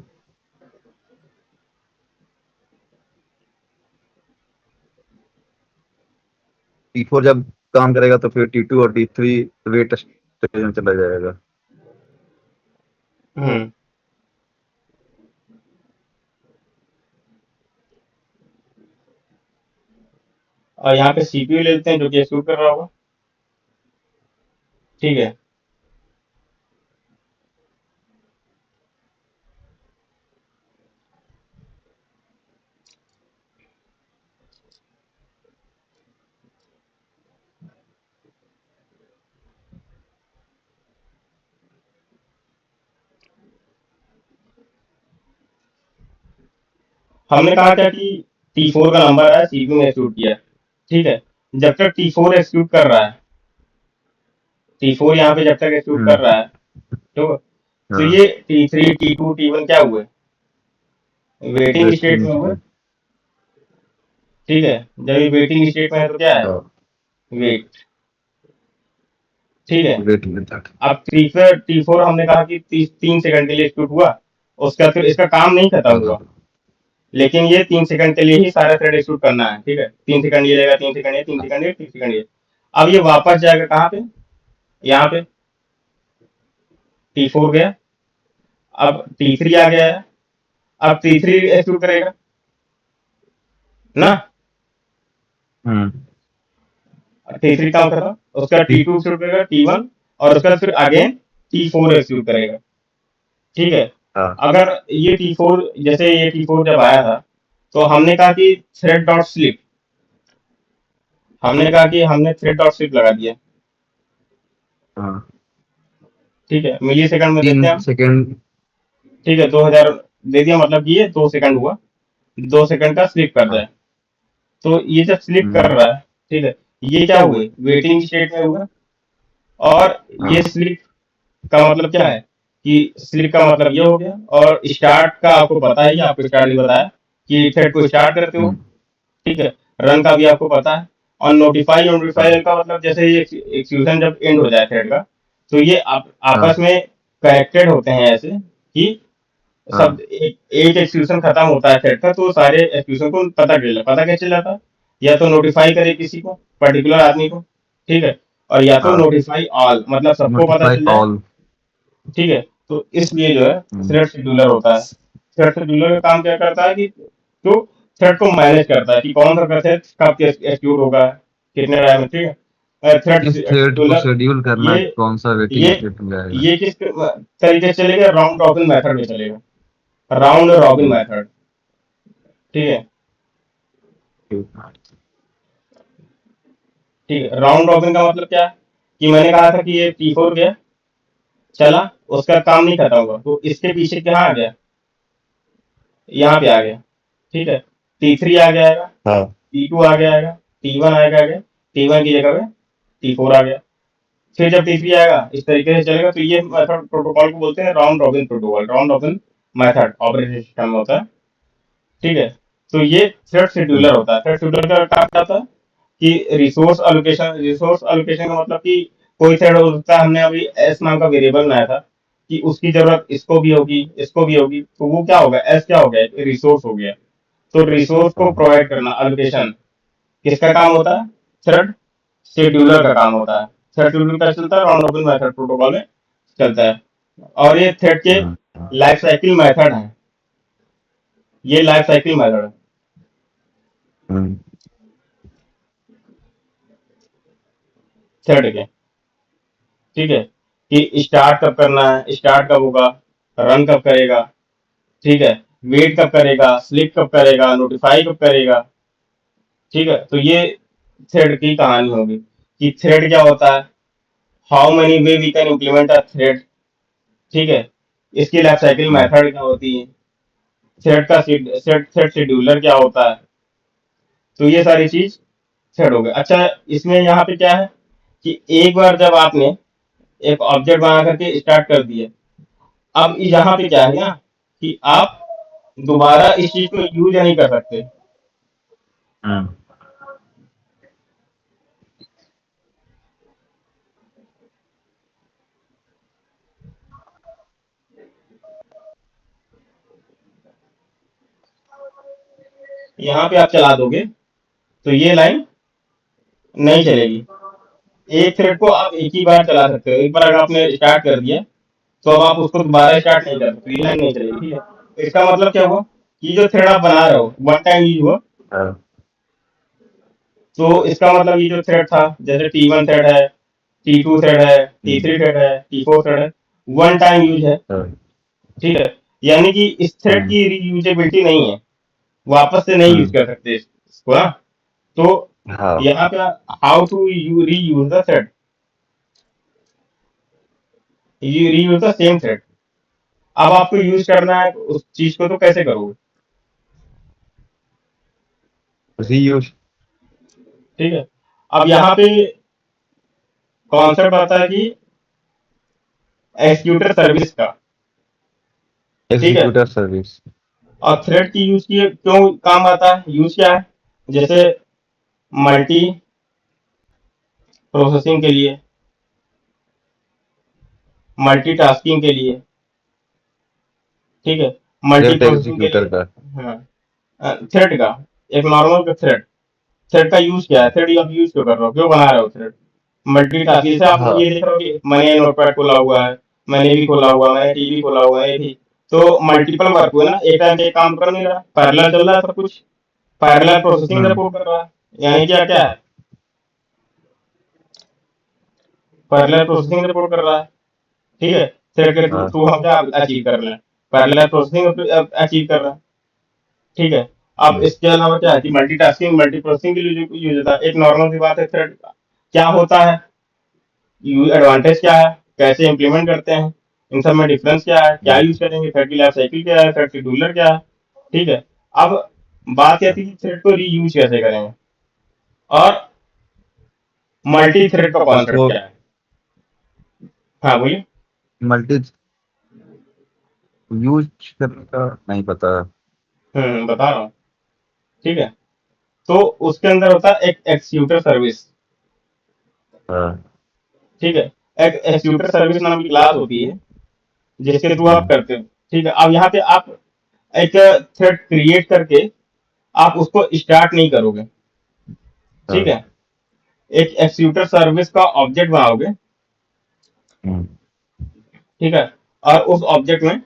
T4 जब काम करेगा तो फिर T2 और T3 वेट स्टेज में चला जाएगा। हम्म। और यहाँ पे सीपीयू ले लेते हैं जो कि एक्सिक्यूट कर रहा होगा, ठीक है। हमने कहा क्या कि T4 का नंबर है, सीपीयू ने एक्सिक्यूट किया, ठीक है। जब तक T4 एक्सिक्यूट कर रहा है, T4 यहाँ पे जब तक एक्सिक्यूट कर हम्म, रहा है, तो हाँ ये T3, T2, T1 क्या हुए, वेटिंग स्टेट वेटिंग में हुए, स्टेज। ठीक है। जब ये वेटिंग स्टेट में है तो क्या है, हाँ वेट, ठीक है। वेटिंग तक। अब T4 हमने कहा कि 3 सेकंड के लिए एक्सिक्यूट हुआ, उसका फिर इसका काम नहीं खत्म हाँ हुआ, लेकिन ये 3 सेकंड के लिए ही सारा थ्रेड एक्सिक्यूट करना है, ठीक है। 3 सेकंड ये लेगा, 3 सेकंड ये, 3 सेकंड ये, 3 सेकंड ये। अब ये वापस जाएगा कहाँ पे, यहाँ पे T4 गया, अब T3 आ गया है, अब T3 एक्सिक्यूट करेगा ना, हम्म, T3 काम खत्म, उसका टी T2 एक्सिक्यूट करेगा, T1, और उसका फिर अगेन T4 एक्सिक्यूट करेगा, ठीक है। हाँ अगर ये T4, जैसे ये T4 जब आया था तो हमने कहा कि थ्रेड डॉट स्लिप, हमने कहा कि हमने थ्रेड डॉट स्लिप लगा दिया, हाँ। ठीक है। मिली सेकंड में देखते हैं तीन हम, सेकेंड ठीक है, 2000 दे दिया, मतलब कि ये 2 सेकंड हुआ, 2 सेकंड का स्लिप कर हाँ। रहा है। तो ये जब स्लिप कर हम्म। रहा है, ठीक है, ये क्या हुए, वेटिंग स्टेट में हुआ। और ये हाँ। स्लिप का मतलब क्या है कि स्लिप का मतलब ये हो गया। और स्टार्ट का आपको पता है, आपको स्टार्ट भी बताया कि थ्रेड को स्टार्ट करते हो, हम्म। ठीक है। रन का भी आपको पता है। और हाँ। नोटिफाई का मतलब जैसे ये एक्सक्यूशन जब एंड हो जाए थ्रेड का, तो ये हाँ। आपस में कनेक्टेड होते हैं ऐसे कि हाँ। सब एक एक्सक्यूशन खत्म होता है थ्रेड का, तो सारे एक्सक्यूशन को पता कैसे चल जाता है, या तो नोटिफाई करे किसी को, पर्टिकुलर आदमी को, ठीक है, और या तो हाँ। नोटिफाई ऑल, मतलब सबको पता नोटिफाई चल जाए, ऑल। ठीक है। तो इसलिए जो है थ्रेड शेड्यूलर होता है। थ्रेड शेड्यूलर का काम क्या करता है कि तो थ्रेड को मैनेज करता है कि कौन सा थ्रेड कब एग्जीक्यूट होगा, कितने टाइम में, ठीक है। थ्रेड इस थ्रेड को शेड्यूलर शेड्यूल करना ये कौन सा वेटिंग ये स्टेट में जाएगा? ये किस तरीके से चलेगा, राउंड रॉबिन मेथड में चलेगा, राउंड रॉबिन हम्म। मेथड, ठीक है। ठीक है। ठीक है, राउंड रॉबिन का मतलब क्या है कि मैंने कहा था कि ये T4 गया, चला, उसका काम नहीं खत्म हुआ, तो इसके पीछे क्या आ गया, यहाँ पे आ गया, ठीक है। T3 आ जाएगा, हाँ। T2 आ जाएगा, T1 आएगा, T1 की जगह पे T4 आ गया। फिर जब T3 आएगा, इस तरीके से चलेगा। तो ये मेथड प्रोटोकॉल को बोलते हैं round robin protocol, round robin method operating system में होता है, ठीक है। तो ये थ्रेड शेड्यूलर हम्म। होता है। थ्रेड शेड्यूलर का काम क्या होता है कि रिसोर्स एलोकेशन का मतलब कि कोई थ्रेड हो सकता है, हमने अभी एस नाम का वेरिएबल बनाया था कि उसकी जरूरत इसको भी होगी, इसको भी होगी, तो वो क्या होगा, एस क्या हो गया, रिसोर्स हो गया। तो रिसोर्स को हाँ। प्रोवाइड करना, एलोकेशन किसका काम होता है, थ्रेड शेड्यूलर का काम होता है। थ्रेड शेड्यूलर का चलता है, राउंड रॉबिन मेथड प्रोटोकॉल में चलता है। और ये थ्रेड के हाँ। लाइफ साइकिल मेथड है, ये लाइफ साइकिल मेथड है हम्म। थ्रेड के, ठीक है। कि स्टार्ट कब करना है, स्टार्ट कब होगा, रन कब करेगा, ठीक है, वेट कब करेगा, स्लिप कब करेगा, नोटिफाई कब करेगा, ठीक है। तो ये थ्रेड की कहानी होगी कि थ्रेड क्या होता है, how many way we can implement a thread, ठीक है। इसकी लाइफ साइकिल हम्म। मेथड क्या होती है, थ्रेड शेड्यूलर क्या होता है। तो ये सारी चीज थ्रेड हो गए। अच्छा, इसमें यहाँ पे क्या है कि एक बार जब आपने एक ऑब्जेक्ट बना करके स्टार्ट कर दिया, अब यहाँ पे क्या है ना कि आप दोबारा इस चीज को यूज नहीं कर सकते। हम्म। यहाँ पे आप चला दोगे तो ये लाइन नहीं चलेगी। एक थ्रेड को आप एक ही बार चला सकते हो, एक बार अगर आपने स्टार्ट कर दिया तो अब आप उसको दोबारा स्टार्ट नहीं कर सकते, ये लाइन नहीं चलेगी, ठीक है। तो इसका मतलब क्या हुआ कि जो थ्रेड आप बना रहे हो वन टाइम यूज हुआ। हाँ। तो इसका मतलब ये जो थ्रेड था, जैसे T1 थ्रेड है, T2 थ्रेड है, T3 थ्रेड है, T4 थ्रेड है, वन टाइम यूज है, हाँ। ठीक है। यानी कि इस थ्रेड हम्म। की रीयूजेबिलिटी नहीं है, वापस से नहीं यूज हम्म। कर सकते इसको ना। तो हाँ। यहाँ पे how to you reuse the thread, you reuse the same thread. अब आपको यूज करना है उस चीज को, तो कैसे करोगे, रीयूज। ठीक है। अब यहाँ पे कॉन्सेप्ट आता है कि एग्जीक्यूटर सर्विस का, ठीक है। Executor service. और थ्रेड की यूज की क्यों काम आता है, यूज क्या है, जैसे मल्टी प्रोसेसिंग के लिए, मल्टीटास्किंग के लिए, ठीक है, मल्टी थ्रेड प्रोसेसिंग के एग्जीक्यूटर लिए। का। हाँ, थ्रेड का एक नॉर्मल का थ्रेड, थ्रेड का यूज क्या है, थ्रेड आप यूज क्यों कर रहे हो, क्यों बना रहे हो थ्रेड, मल्टीटास्किंग। जैसे आप हाँ। ये देख रहे हो कि मैंने नोटपैड खोला हुआ है, मैंने भी खोला हुआ, मैंने टीवी खोला हुआ है, ये भी तो मल्टीपल वर्क हुआ ना, एक टाइम पे एक काम कर नहीं रहा, पैरेलल चल रहा है सब कुछ, पैरेलल प्रोसेसिंग हम्म। सपोर्ट कर रहा है। यानी क्या क्या है, पैरेलल प्रोसेसिंग सपोर्ट कर रहा है, ठीक है। थ्रेड के हाँ। थ्रू हम क्या अचीव कर रहे हैं, पैरेलल प्रोसेसिंग अचीव कर रहे हैं, ठीक है। अब हम्म। इसके अलावा क्या है कि मल्टीटास्किंग मल्टी प्रोसेसिंग के लिए यूज होता है, एक नॉर्मल सी बात है। थ्रेड क्या होता है, यू एडवांटेज क्या है, कैसे इंप्लीमेंट करते हैं, इन सब में डिफरेंस क्या है, क्या यूज करेंगे, थ्रेड की लाइफ साइकिल क्या है, थ्रेड शेड्यूलर क्या है। ठीक है। अब बात यह थी कि थ्रेड को रीयूज कैसे करेंगे, और मल्टी थ्रेड का कॉन्सेप्ट तो क्या है। हाँ बोलिए। मल्टी यूज करने का नहीं पता। बता रहा हूँ। ठीक है। तो उसके अंदर होता है एक एक्सिक्यूटर सर्विस। हाँ। ठीक है। एक एक्सिक्यूटर सर्विस नाम की क्लास होती है, जिसके थ्रू आप करते हो। ठीक है। अब यहाँ पे आप एक थ्रेड क्रिएट करके आप उसको स्टार्ट नहीं करोगे। ठीक हाँ। है। एक एक्सिक्यूटर सर्विस का ऑब्जेक्ट बनाओगे। ठीक है। और उस ऑब्जेक्ट में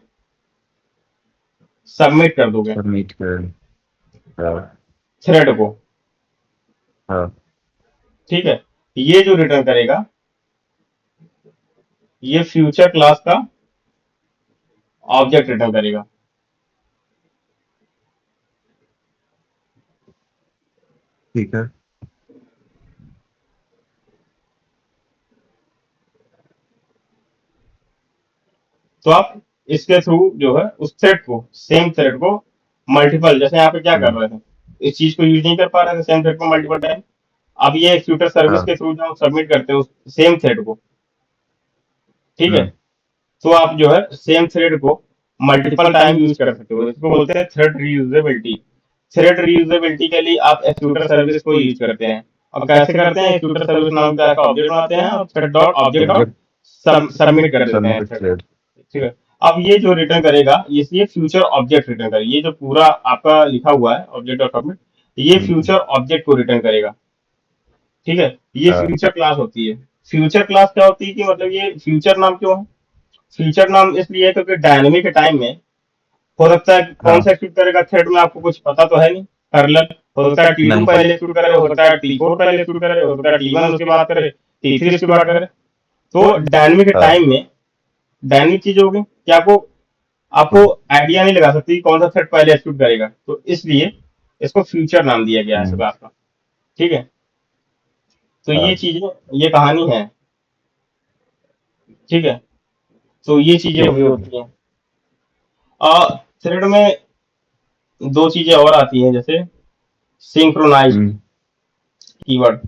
सबमिट कर दोगे सबमिट कर। हाँ। थ्रेड को। हाँ। ठीक है। ये जो रिटर्न करेगा, ये फ्यूचर क्लास का ऑब्जेक्ट रिटर्न करेगा। ठीक है। तो आप इसके थ्रू जो है उस थ्रेड को, सेम थ्रेड को मल्टीपल, जैसे यहाँ पे क्या कर रहे थे, इस चीज को यूज नहीं कर पा रहे थे सेम थ्रेड को मल्टीपल टाइम। अब ये एक्सिक्यूटर सर्विस हाँ। के थ्रू जो सबमिट करते हो उस सेम थ्रेड को। ठीक है। हम्म। तो आप जो है सेम थ्रेड को मल्टीपल टाइम यूज कर सकते हो, इसको बोलते हैं थ्रेड रीयूजेबिलिटी। थ्रेड रीयूजेबिलिटी के लिए आप एक्सिक्यूटर सर्विस को यूज करते हैं। और कैसे करते हैं, एक्सिक्यूटर सर्विस नाम का ऑब्जेक्ट बनाते हैं और thread dot object dot object submit कर देते हैं सबमिट थ्रेड को। थ्रेड। ठीक है। अब ये जो रिटर्न करेगा, ये फ्यूचर ऑब्जेक्ट रिटर्न करेगा। ये जो पूरा आपका लिखा हुआ है ऑब्जेक्ट डॉट सबमिट, ये फ्यूचर ऑब्जेक्ट को रिटर्न करेगा। ठीक है। ये हाँ। फ्यूचर क्लास होती है। फ्यूचर क्लास क्या होती है कि मतलब ये फ्यूचर नाम क्यों है, फ्यूचर नाम इसलिए है क्योंकि डायनेमिक टाइम में हो सकता है कि कौन सा हाँ। एग्जीक्यूट करेगा थ्रेड में आपको कुछ पता तो है नहीं। पैरेलल हो सकता है T2 नहीं पहले पता। एग्जीक्यूट करे, हो सकता है T4 पहले एग्जीक्यूट करे, हो सकता है T1 उसके बाद करे, T3 उसके बाद करे। तो डायनेमिक हाँ। टाइम में डायनेमिक चीज होगी कि आपको आपको हम्म। आइडिया नहीं लगा सकती कि कौन सा थ्रेड पहले एग्जीक्यूट करेगा, तो इसलिए इसको फ्यूचर नाम दिया गया है इस हम्म। क्लास का। ठीक है। तो ये हाँ। चीजें, ये कहानी है। ठीक है। तो ये चीजें ठीक हुई है। होती हैं। और थ्रेड में दो चीजें और आती हैं, जैसे सिंक्रोनाइज्ड हम्म। कीवर्ड।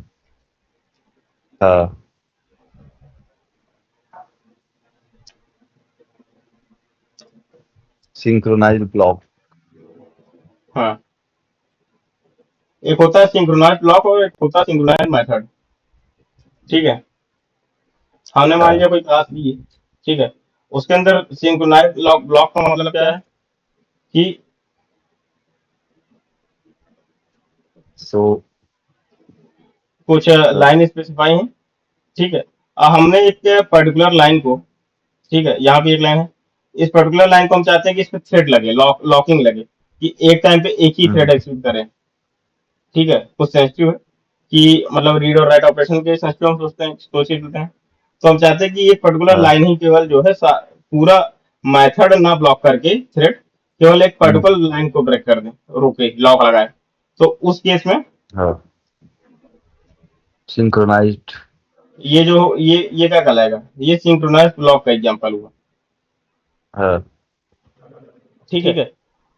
हाँ। Synchronized block. हाँ। एक होता है सिंक्रोनाइज ब्लॉक और एक होता है सिंक्रोनाइज मेथड। ठीक है। हमने मान लिया हाँ। कोई क्लास ली है। ठीक है। उसके अंदर सिंक्रोनाइज ब्लॉक, ब्लॉक का मतलब क्या है कि सो कुछ लाइन स्पेसिफाई है। ठीक है। हमने एक पर्टिकुलर लाइन को, ठीक है, यहाँ पे एक लाइन है, इस पर्टिकुलर लाइन को हम चाहते हैं कि इस पे थ्रेड लगे, लॉकिंग लगे, कि एक टाइम पे एक ही थ्रेड एग्जीक्यूट करें। ठीक है। कुछ सेंसिटिव है कि मतलब रीड और राइट ऑपरेशन के सेंसिटिव हम सोचते हैं, सोच के चलते हैं। तो हम चाहते हैं कि ये पर्टिकुलर हाँ। लाइन ही केवल जो है पूरा मेथड ना ब्लॉक करके थ्रेड केवल एक हम्म। पर्टिकुलर लाइन को ब्रेक कर दे, रोके, लॉक लगाए। तो उस केस में हाँ। सिंक्रोनाइज्ड। ये क्या कहलाएगा, ये सिंक्रोनाइज ब्लॉक का एग्जांपल हुआ। हाँ। ठीक है।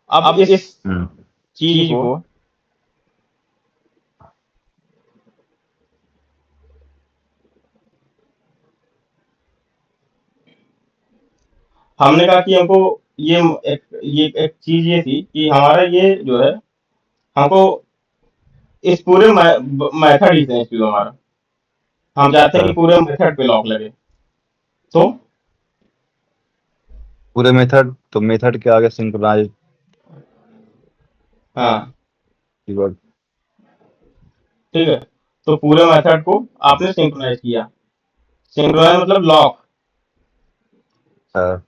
अब इस हम्म। चीज को हमने कहा कि हमको ये एक चीज ये थी कि हमारा ये जो है, हमको इस पूरे मेथड ही सेंसिटिव हमारा, हम चाहते हैं कि हाँ। पूरे मेथड पे लॉक लगे। तो पूरे मेथड, तो मेथड के आगे सिंक्रोनाइज्ड हाँ, कीवर्ड। ठीक है, तो पूरे मेथड को आपने सिंक्रोनाइज किया। सिंक्रोनाइज मतलब लॉक। हाँ।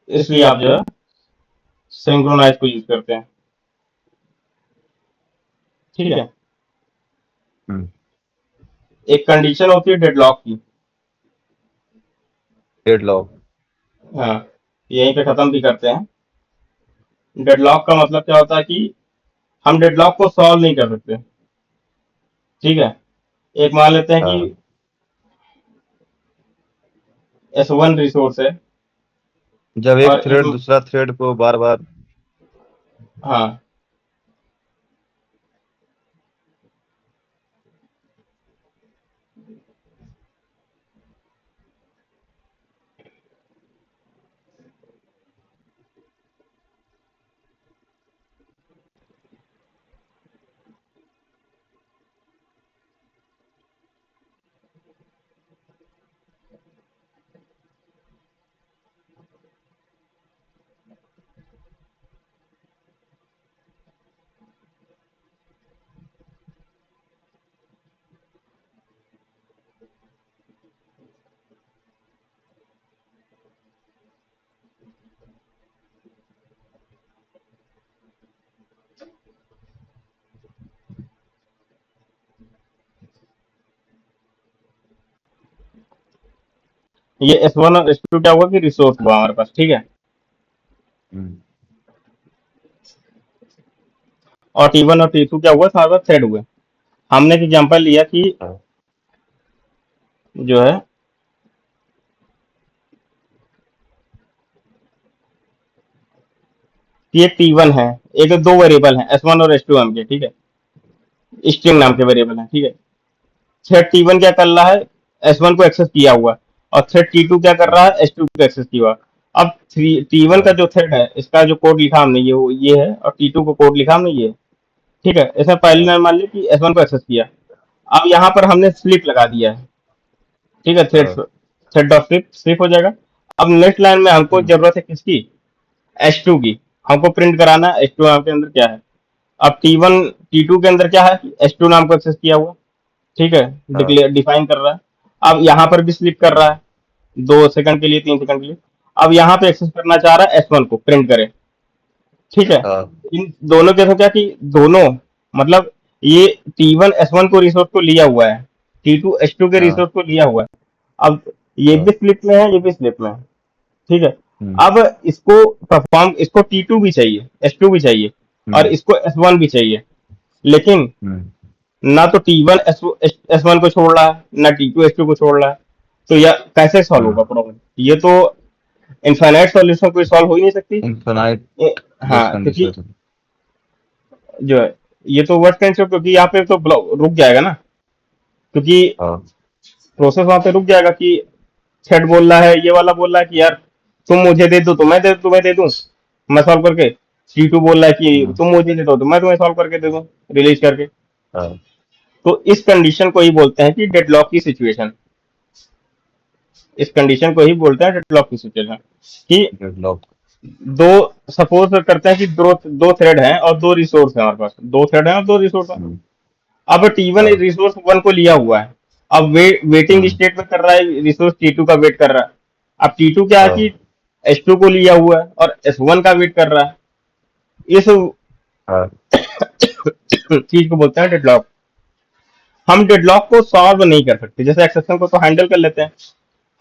इसलिए आप जो है सिंक्रोनाइज को यूज करते हैं। ठीक है। हम्म। एक कंडीशन होती है डेडलॉक की। डेडलॉक। हाँ, यहीं पे खत्म भी करते हैं। डेडलॉक का मतलब क्या होता है कि हम डेडलॉक को सॉल्व नहीं कर सकते। ठीक है, एक मान लेते हैं कि हाँ S1 रिसोर्स है जब एक और थ्रेड दूसरा थ्रेड को बार बार। हाँ, ये S1 और S2 क्या हुआ कि रिसोर्स हुआ हमारे पास। ठीक है, हम्म, और T1 और T2 क्या हुआ, हमारे पास थ्रेड हुए। हमने एक एग्जांपल लिया कि हाँ जो है कि एक T1 है, एक दो वेरिएबल है S1 और S2 हम के। ठीक है, स्ट्रिंग नाम हाँ के वेरिएबल है। ठीक है, थ्रेड T1 क्या कर रहा है, S1 को एक्सेस किया हुआ, और थ्रेड T2 क्या कर रहा है, S2 को एक्सेस किया हुआ। अब T1 का हाँ जो थ्रेड है, इसका जो कोड लिखा हमने ये है, और T2 को कोड लिखा हमने ये है। ठीक है, इसमें पहले हाँ ने मान लिया कि S1 को एक्सेस किया। अब यहाँ पर हमने स्लिप लगा दिया है। ठीक है, थ्रेड हाँ थ्रेड डॉट स्लिप स्लिप हो जाएगा। अब नेक्स्ट लाइन में हमको हम्म, जरूरत है किसकी, S2 की। हमको प्रिंट कराना है S2 नाम के अंदर क्या है। अब T1 T2 के अंदर क्या है, S2 नाम को एक्सेस किया हुआ। ठीक है, हाँ डिक्लेयर डिफाइन कर रहा है। अब यहाँ पर भी स्लिप कर रहा है, 2 सेकंड के लिए, 3 सेकंड के लिए। अब यहाँ पे एक्सेस करना चाह रहा है S1 को, प्रिंट करे। ठीक है, हाँ इन दोनों के साथ क्या कि दोनों, मतलब ये T1 S1 को रिसोर्स को लिया हुआ है, T2 S2 के हाँ रिसोर्स को लिया हुआ है। अब ये हाँ भी स्लिप में है, ये भी स्लिप में है। ठीक है, हम्म, अब इसको परफॉर्म, इसको T2 भी चाहिए, S2 भी चाहिए, और हम्म, इसको S1 भी चाहिए। लेकिन हम्म, ना तो T1 S1 को छोड़ रहा है, ना T2 S2 को छोड़ रहा है। तो यह कैसे सॉल्व होगा हम्म। प्रॉब्लम, ये तो इनफाइनाइट सॉल्यूशन कोई सॉल्व हो ही नहीं सकती। इनफिनाइट दिस हाँ, क्योंकि कंडीशन। जो है, ये तो वर्स्ट कैंसिल, क्योंकि यहाँ पे तो रुक जाएगा ना, क्योंकि हाँ प्रोसेस वहां पे रुक जाएगा कि थ्रेड बोल रहा है, ये वाला बोल रहा है कि यार तुम मुझे दे दो तो मैं दे तुम्हें दे दूं, मैं सॉल्व करके। T2 बोल रहा है कि हम्म, तुम मुझे दे दो तो मैं तुम्हें सॉल्व करके दे दूं, रिलीज करके। हाँ तो इस कंडीशन को ही बोलते हैं कि डेडलॉक की सिचुएशन। इस कंडीशन को ही बोलते हैं डेडलॉक की सिचुएशन, कि डेडलॉक। दो, सपोज करते हैं कि दो दो थ्रेड हैं और दो रिसोर्स हैं हमारे पास, दो थ्रेड हैं और दो रिसोर्स हैं। हम्म, अब T1 हाँ रिसोर्स 1 को लिया हुआ है। अब वेटिंग हम्म, स्टेट में कर रहा है, रिसोर्स T2 का वेट कर रहा है। अब T2 क्या है कि हाँ S2 को लिया हुआ है और S1 का वेट कर रहा है। इस हाँ चीज को बोलते हैं डेडलॉक। हम डेडलॉक को सॉल्व नहीं कर सकते, जैसे एक्सेप्शन को तो हैंडल कर लेते हैं,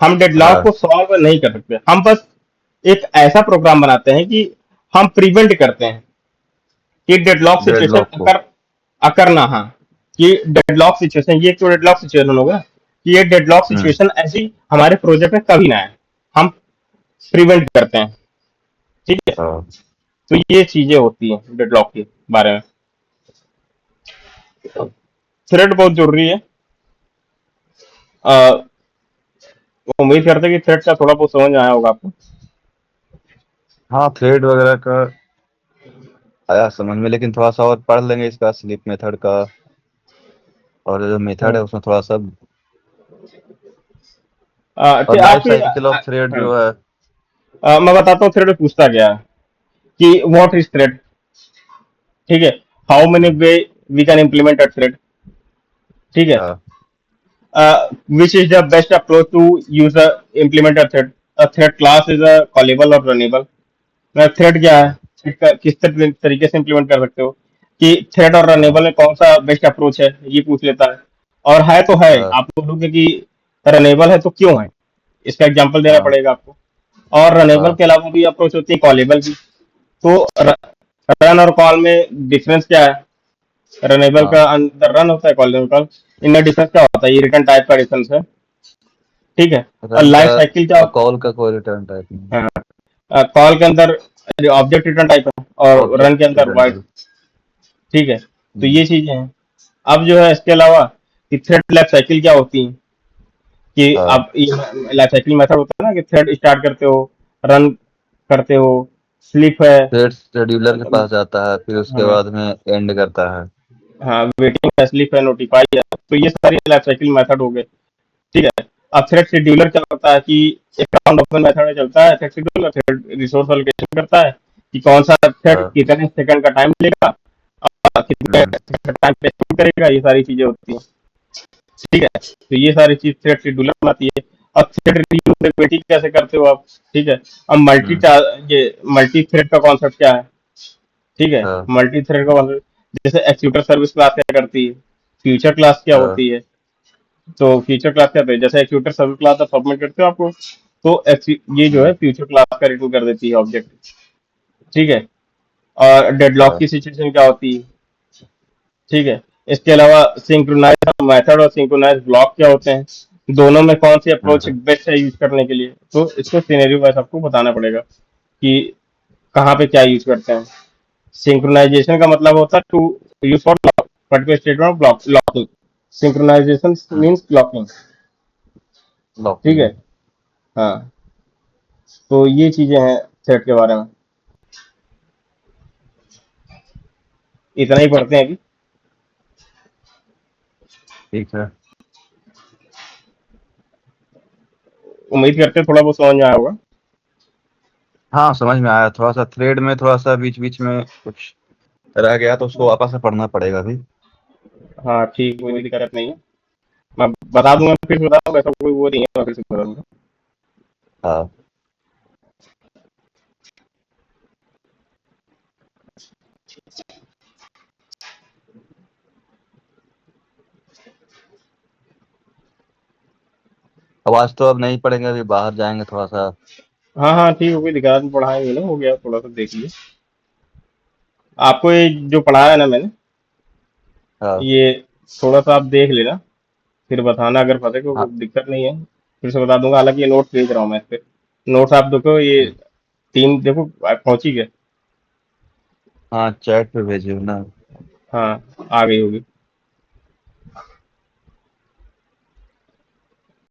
हम डेडलॉक को हाँ सॉल्व नहीं कर सकते। हम बस एक ऐसा प्रोग्राम बनाते हैं कि हम प्रिवेंट करते हैं कि डेडलॉक सिचुएशन डेडलॉक को। अकर ना, हाँ, कि डेडलॉक सिचुएशन, ये तो डेडलॉक सिचुएशन होगा कि ये डेडलॉक हम्म, सिचुएशन ऐसी हमारे प्रोजेक्ट में कभी ना आए, हम प्रिवेंट करते हैं। ठीक है, हाँ तो ये चीजें होती हैं डेडलॉक के बारे में। थ्रेड बहुत जरूरी है। अ, उम्मीद करते हैं कि थ्रेड का थोड़ा बहुत समझ में आया होगा आपको। हाँ थ्रेड वगैरह का आया समझ में, लेकिन थोड़ा सा और पढ़ लेंगे इसका स्लीप मेथड का। और जो मेथड है उसमें थोड़ा सा। और लाइफ आपकी साइकिल ऑफ थ्रेड जो है। मैं बताता हूँ थ्रेड में पूछता क्या है, कि व्हाट इज थ्रेड। ठीक है, how many hmm, way we can implement a thread. ठीक है, हाँ which is the best approach to use a implement a thread class is a callable or runnable। Thread क्या है, हाँ थ्रेड का किस तरीके से इम्प्लीमेंट कर सकते हो, कि थ्रेड और हाँ रनेबल में कौन सा बेस्ट अप्रोच है, ये पूछ लेता है। और है तो है, हाँ आप बोलोगे कि रनेबल है तो क्यों है, इसका एग्जांपल देना हाँ पड़ेगा आपको। और रनेबल हाँ के अलावा भी अप्रोच होती है कॉलेबल की। तो रन और कॉल में डिफरेंस क्या है? रनेबल हाँ। का अंदर रन होता है, कॉलेबल का, इनमें डिफरेंस क्या होता है? ये रिटर्न टाइप का डिफरेंस है, ठीक है। और रन का लाइफ साइकिल क्या और होता कॉल का कोई रिटर्न टाइप नहीं। है? हाँ, कॉल के अंदर ऑब्जेक्ट रिटर्न टाइप है और रन के ऑब्जेक्ट अंदर रिटर्न वाइड, टाइप। ठीक है। तो हम्म, ये चीजें हैं। अब जो है इसके अलावा कि थ्रेड लाइफ साइकिल क्या होती है, कि हाँ। आप ये लाइफ साइकिल मेथड होता है ना, कि थ्रेड स्टार्ट करते हो, रन करते हो, स्लीप है, फिर शेड्यूलर के पास जाता है, फिर उसके हाँ, बाद में एंड करता है। हाँ, वेटिंग है, स्लीप है, नोटिफाई है। तो ये सारी लाइफ साइकिल मेथड हो गए, ठीक है। अब थ्रेड शेड्यूलर क्या होता है कि एक राउंड ओपन मेथड में चलता है thread scheduler, thread resource allocation करता है कि कौन सा थ्रेड हाँ। कितने सेकंड का टाइम लेगा और कितने हम्म, टाइम पे एग्जीक्यूट करेगा, ये सारी चीजें होती हैं, ठीक है। तो ये सारी चीज थ्रेड शेड्यूलर में आती है। और थ्रेड रियूजेबिलिटी कैसे करते हो आप, ठीक है। अब हम्म, ये मल्टी थ्रेड का कॉन्सेप्ट क्या है, ठीक है। हाँ मल्टी थ्रेड का कॉन्सेप्ट, जैसे एक्सिक्यूटर सर्विस क्लास क्या करती है, फ्यूचर क्लास क्या हाँ होती है। तो फ्यूचर क्लास क्या होता है, जैसे एक्सिक्यूटर सर्विस क्लास आप सबमिट करते हो आपको, तो ये जो है फ्यूचर क्लास का रिटर्न कर देती है ऑब्जेक्ट, ठीक है। और डेडलॉक हाँ की सिचुएशन क्या होती है, ठीक है। इसके अलावा सिंक्रोनाइज मेथड और सिंक्रोनाइज ब्लॉक क्या होते हैं, दोनों में कौन सी अप्रोच हाँ। बेस्ट है यूज करने के लिए। तो इसको सिनेरियो वाइज आपको बताना पड़ेगा कि कहाँ पे क्या यूज करते हैं। सिंक्रोनाइजेशन का मतलब होता है to use for particular statement block locking. Synchronization means blocking, ठीक है। लॉकिंग। हाँ, तो ये चीजें हैं थ्रेड के बारे में, इतना ही पढ़ते हैं अभी। ठीक है। उम्मीद करते हैं थोड़ा बहुत समझ में आया होगा। हाँ समझ में आया, थोड़ा सा थ्रेड में थोड़ा सा बीच बीच में कुछ रह गया तो उसको वापस से पढ़ना पड़ेगा अभी। हाँ ठीक, कोई दिक्कत नहीं है, मैं बता दूंगा, फिर से बता दूंगा, ऐसा कोई वो नहीं है, मैं फिर से बता दूंगा। हाँ। अब आज तो अब नहीं पढ़ेंगे, अभी बाहर जाएंगे थोड़ा सा। हाँ हाँ ठीक है, कोई दिक्कत नहीं, पढ़ाएंगे ना, हो गया, थोड़ा सा देख लिया। आपको ये जो पढ़ाया है ना मैंने, हाँ ये थोड़ा सा आप देख लेना, फिर बताना, अगर पता को हाँ। दिक्कत नहीं है फिर से बता दूंगा। हालांकि ये नोट्स भेज रहा हूँ मैं इस पे, नोट्स आप देखो, ये ठीक। टीम देखो आप पहुंची गए। हाँ चैट पे भेजियो ना। हाँ, आ गई होगी।